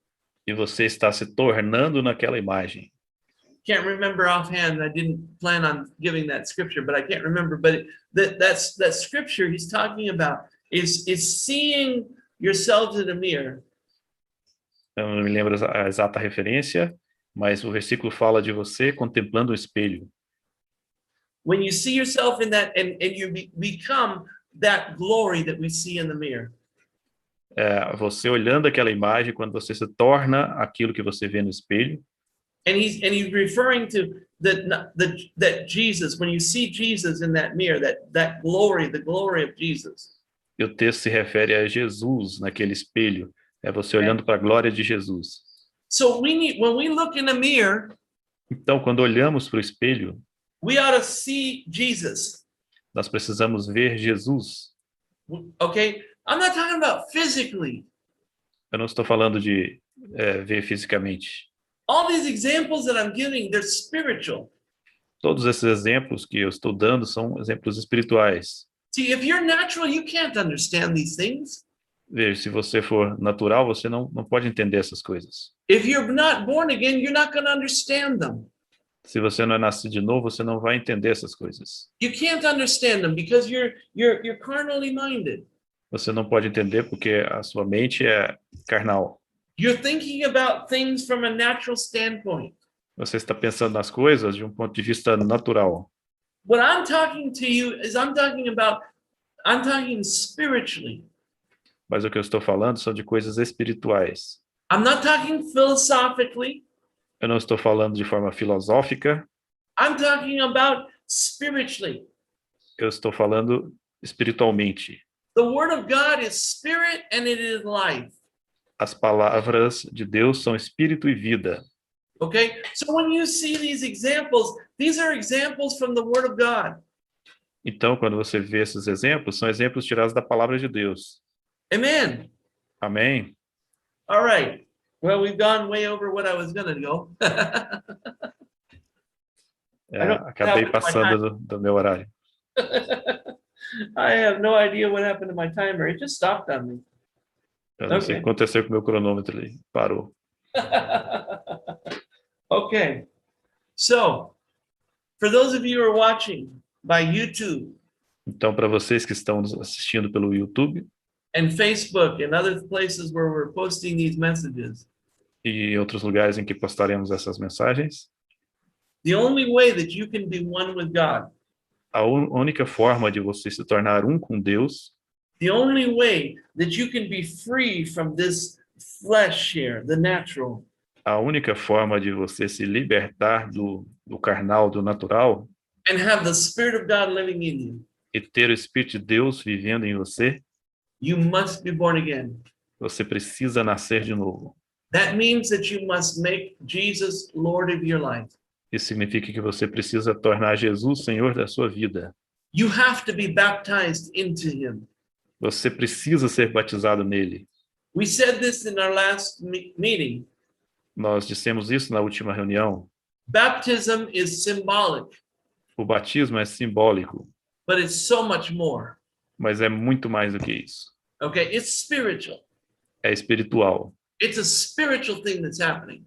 E você está se tornando naquela imagem. Can't remember offhand. I didn't plan on giving that scripture, but I can't remember. But that scripture he's talking about is seeing yourselves in a mirror. Eu não me lembro a exata referência, mas o versículo fala de você contemplando o espelho. When you see yourself in that, and you become that glory that we see in the mirror. Você olhando aquela imagem, quando você se torna aquilo que você vê no espelho. And he's referring to that Jesus, when you see Jesus in that mirror, that glory, the glory of Jesus. E o texto se refere a Jesus naquele espelho. É você olhando para a glória de Jesus. So when we look in a mirror, então, quando olhamos para o espelho, we ought to see Jesus. Nós precisamos ver Jesus. Okay? I'm not talking about physically. Eu não estou falando de ver fisicamente. All these examples that I'm giving, they're spiritual. Todos esses exemplos que eu estou dando são exemplos espirituais. See, if you're natural, you can't understand these things. Veja, se você for natural, você não pode entender essas coisas. If you're not born again, you're not going to understand them. Se você não é nascido de novo, você não vai entender essas coisas. You can't understand them because you're carnally minded. Você não pode entender porque a sua mente é carnal. You're thinking about things from a natural standpoint. Você está pensando nas coisas de um ponto de vista natural. What I'm talking to you is I'm talking spiritually. Mas o que eu estou falando são de coisas espirituais. I'm not talking philosophically. Eu não estou falando de forma filosófica. I'm talking about spiritually. Eu estou falando espiritualmente. The word of God is spirit and it is life. As palavras de Deus são espírito e vida. Okay? So when you see these are examples from the word of God. Então, quando você vê esses exemplos, são exemplos tirados da palavra de Deus. Amen. Amém? All right. Well, we've gone way over what I was going to go. Acabei passando do meu horário. I have no idea what happened to my timer. It just stopped on me. Eu não sei o que aconteceu com o meu cronômetro ali. Parou. Okay. So, for those of you who are watching by YouTube, então, para vocês que estão nos assistindo pelo YouTube and Facebook and other places where we're posting these messages, e outros lugares em que postaremos essas mensagens, the only way that you can be one with God, a única forma de você se tornar um com Deus, the only way that you can be free from this flesh here, the natural, a única forma de você se libertar do carnal, do natural, and have the Spirit of God living in you, e ter o Espírito de Deus vivendo em você, you must be born again. você precisa nascer de novo. That means that you must make Jesus Lord of your life. Isso significa que você precisa tornar Jesus Senhor da sua vida. You have to be baptized into him. Você precisa ser batizado nele. We said this in our last meeting. Nós dissemos isso na última reunião. Baptism is symbolic. O batismo é simbólico. But it's so much more. Mas é muito mais do que isso. Okay, it's spiritual. É espiritual. It's a spiritual thing that's happening.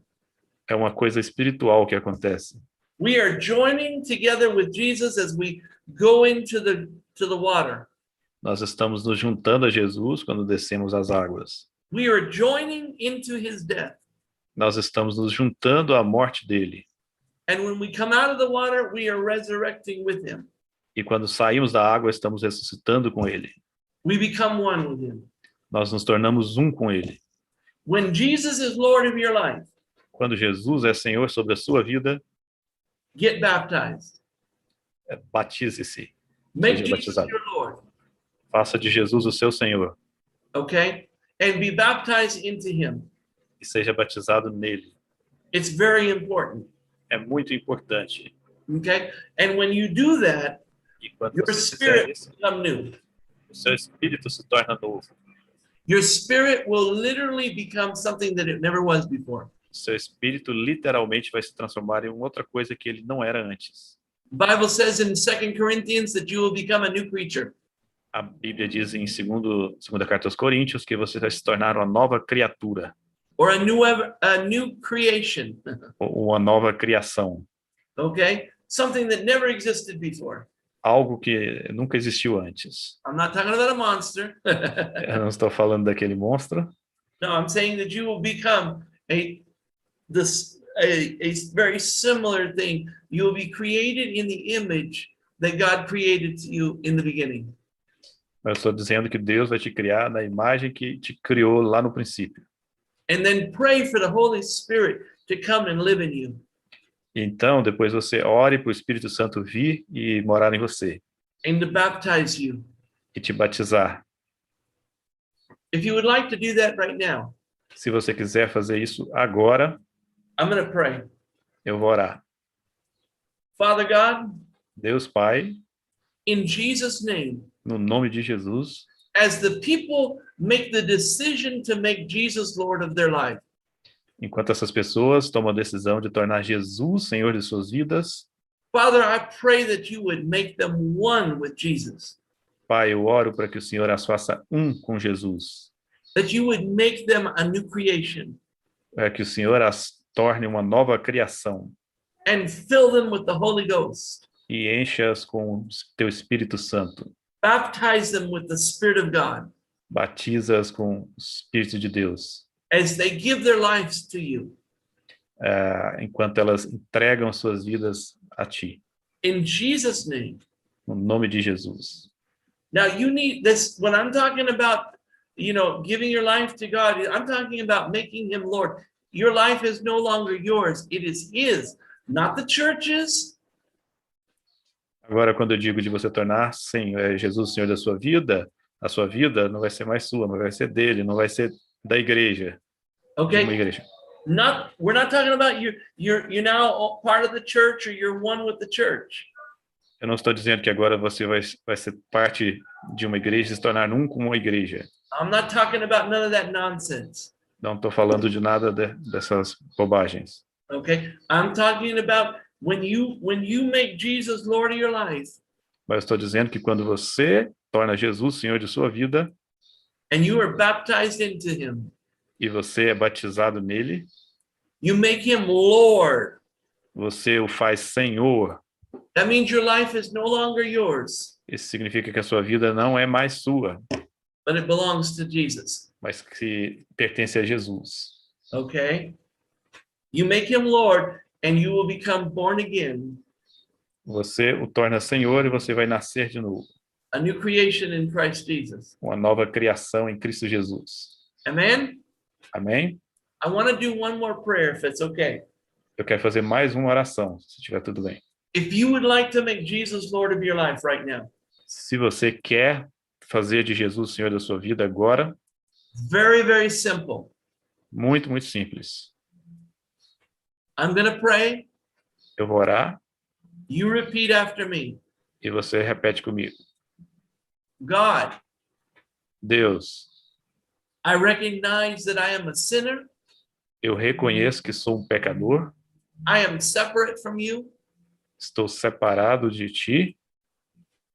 É uma coisa espiritual que acontece. We are joining together with Jesus as we go into the water. Nós estamos nos juntando a Jesus quando descemos as águas. We are joining into his death. nós estamos nos juntando à morte dele. And when we come out of the water, we are resurrecting with him. E quando saímos da água, estamos ressuscitando com ele. We become one with him. Nós nos tornamos um com ele. When Jesus is Lord of your life, Quando Jesus é Senhor sobre a sua vida, get baptized. batize-se. Make Seja Jesus batizado. your Lord. Faça de Jesus o seu Senhor Okay? And be baptized into him. e seja batizado nele. It's very important. É muito importante. Okay? And when you do that, E quando your você fizer spirit isso, will become new. o seu espírito se torna novo. Your spirit will literally become something that it never was before. O seu espírito literalmente vai se transformar em outra coisa que ele não era antes. The Bible says in 2 Corinthians that you will become a new creature. A Bíblia diz em segunda carta aos Coríntios que você vai se tornar uma nova criatura, Or a new creation. ou uma nova criação, Okay? Something that never existed before. algo que nunca existiu antes. I'm not talking about a monster. Eu não estou falando daquele monstro. No, I'm saying that you will become a very similar thing. You will be created in the image that God created you in the beginning. Eu estou dizendo que Deus vai te criar na imagem que te criou lá no princípio. And then pray for the Holy Spirit to come and live in you. Então, depois você ore para o Espírito Santo vir e morar em você And to baptize you. e te batizar. If you would like to do that right now, Se você quiser fazer isso agora, I'm going to pray. eu vou orar. Father God, Deus Pai, in Jesus' name, no nome de Jesus, as the people make the decision to make Jesus Lord of their life, enquanto essas pessoas tomam a decisão de tornar Jesus Senhor de suas vidas, Father, I pray that you would make them one with Jesus, Pai, eu oro para que o Senhor as faça um com Jesus, that you would make them a new creation para que o Senhor as torne uma nova criação and fill them with the Holy Ghost. e encha-as com o teu Espírito Santo. Baptize them with the Spirit of God Batiza-as com o Espírito de Deus, as they give their lives to you. enquanto elas entregam suas vidas a Ti, In Jesus' name. no nome de Jesus. Now you need this, when I'm talking about, giving your life to God, I'm talking about making him Lord. Your life is no longer yours. It is his, not the church's. Agora, quando eu digo de você tornar Jesus o Senhor da sua vida, a sua vida não vai ser mais sua, mas vai ser dele, não vai ser da igreja. De uma Okay. igreja. We're not talking about you're now part of the church or you're one with the church. Eu não estou dizendo que agora você vai ser parte de uma igreja e se tornar um com uma igreja. I'm not talking about none of that nonsense. Não estou falando de nada dessas bobagens. Okay. I'm talking about when you make Jesus Lord of your life Mas estou dizendo que quando você torna Jesus Senhor de sua vida and you are baptized into him, e você é batizado nele, you make him Lord. você o faz Senhor. That means your life is no longer yours, Isso significa que a sua vida não é mais sua, but it belongs to Jesus. mas que pertence a Jesus. Okay? You make him Lord and you will become born again, Você o torna Senhor e você vai nascer de novo. a new creation in Christ Jesus. Uma nova criação em Cristo Jesus. Amen? Amém? I want to do one more prayer if it's okay. Eu quero fazer mais uma oração, se estiver tudo bem. If you would like to make Jesus Lord of your life right now, Se você quer fazer de Jesus o Senhor da sua vida agora, very, very simple. muito, muito simples. I'm going to pray. Eu vou orar You repeat after me. e você repete comigo. God, Deus, I recognize that I am a sinner. eu reconheço que sou um pecador, I am separate from you, estou separado de ti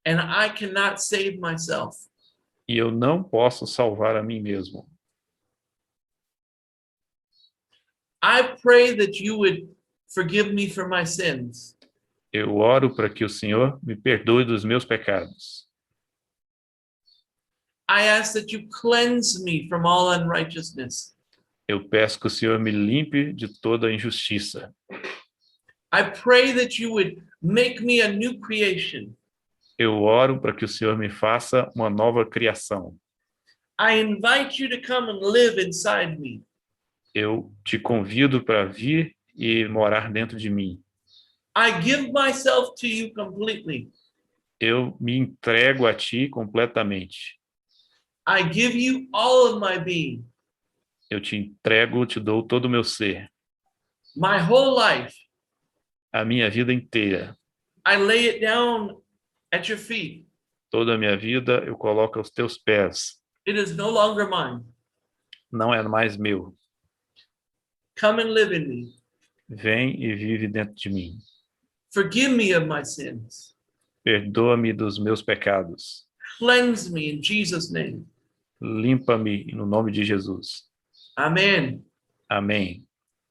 and I cannot save myself. e eu não posso salvar a mim mesmo. I pray that you would forgive me for my sins. Eu oro para que o Senhor me perdoe dos meus pecados. I ask that you cleanse me from all unrighteousness. Eu peço que o Senhor me limpe de toda injustiça. I pray that you would make me a new creation. Eu oro para que o Senhor me faça uma nova criação. I invite you to come and live inside me. Eu te convido para vir e morar dentro de mim. I give myself to you completely. Eu me entrego a ti completamente. I give you all of my being, Eu te entrego, te dou todo o meu ser, my whole life. a minha vida inteira. I lay it down at your feet. Toda a minha vida eu coloco aos teus pés. It is no longer mine. Não é mais meu. Come and live in me. Vem e vive dentro de mim. Forgive me of my sins. Perdoa-me dos meus pecados. Cleanse me in Jesus' name. Limpa-me no nome de Jesus. Amen. Amém.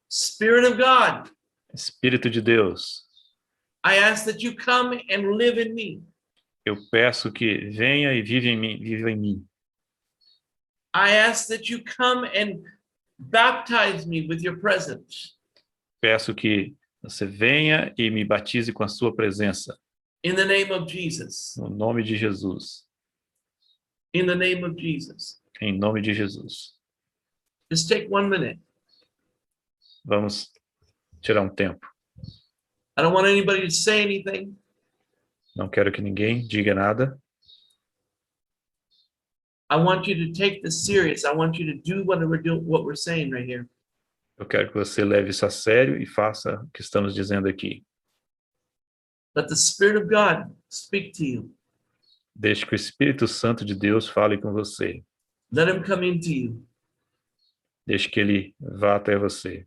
Spirit of God, Espírito de Deus, I ask that you come and live in me. eu peço que venha e viva em mim. I ask that you come and baptize me with your presence. Peço que você venha e me batize com a sua presença. In the name of Jesus. No nome de Jesus. In the name of Jesus. Em nome de Jesus. Just take 1 minute. Vamos tirar um tempo. I don't want anybody to say anything. Não quero que ninguém diga nada. I want you to take this serious. I want you to do what we're saying right here. Eu quero que você leve isso a sério e faça o que estamos dizendo aqui. Let the Spirit of God speak to you. Deixe que o Espírito Santo de Deus fale com você. Let him come into you. Deixe que ele vá até você.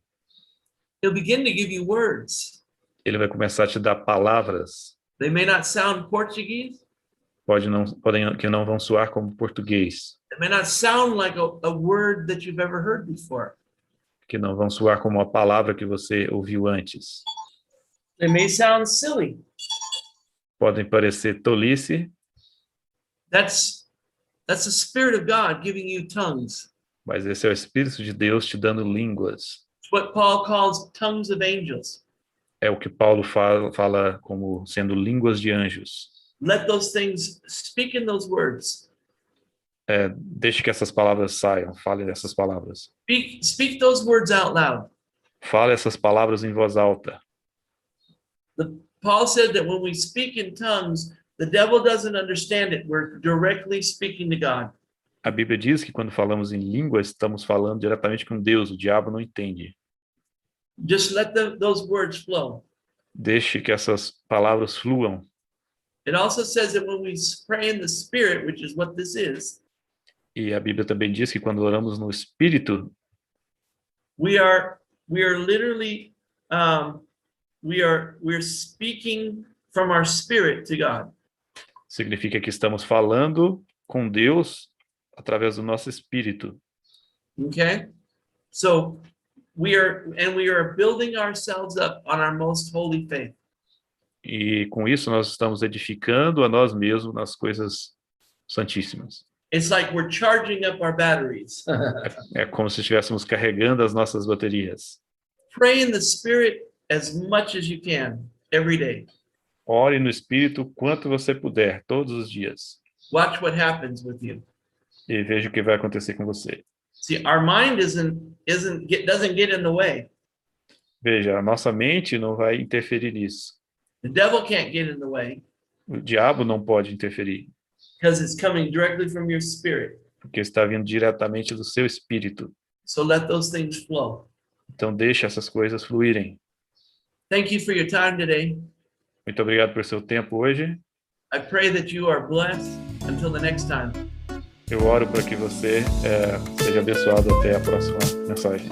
He'll begin to give you words. Ele vai começar a te dar palavras. They may not sound Portuguese. Podem que não vão soar como português. It may not sound like a word that you've ever heard before. Que não vão soar como uma palavra que você ouviu antes. They may sound silly. Podem parecer tolice. That's the Spirit of God giving you tongues. Mas esse é o Espírito de Deus te dando línguas. It's what Paul calls tongues of angels. É o que Paulo fala como sendo línguas de anjos. Let those things speak in those words. Deixe que essas palavras saiam. Fale essas palavras. Speak those words out loud. Fale essas palavras em voz alta. Paul said that when we speak in tongues, the devil doesn't understand it. We're directly speaking to God. A Bíblia diz que quando falamos em línguas, estamos falando diretamente com Deus. O diabo não entende. Just let those words flow. Deixe que essas palavras fluam. It also says that when we pray in the Spirit, which is what this is, E a Bíblia também diz que quando oramos no Espírito, we are literally we're speaking from our spirit to God. significa que estamos falando com Deus através do nosso espírito. Okay? So we are building ourselves up on our most holy faith. E com isso nós estamos edificando a nós mesmos nas coisas santíssimas. It's like we're charging up our batteries. É como se estivéssemos carregando as nossas baterias. Pray in the Spirit as much as you can every day. Ore no Espírito quanto você puder, todos os dias. Watch what happens with you. E veja o que vai acontecer com você. See, our mind doesn't get in the way. Veja, a nossa mente não vai interferir nisso. The devil can't get in the way O diabo não pode interferir, because it's coming directly from your spirit. porque está vindo diretamente do seu espírito. So let those things flow. Então deixe essas coisas fluírem. Thank you for your time today. Muito obrigado por seu tempo hoje. I pray that you are blessed until the next time. Eu oro para que você seja abençoado até a próxima mensagem.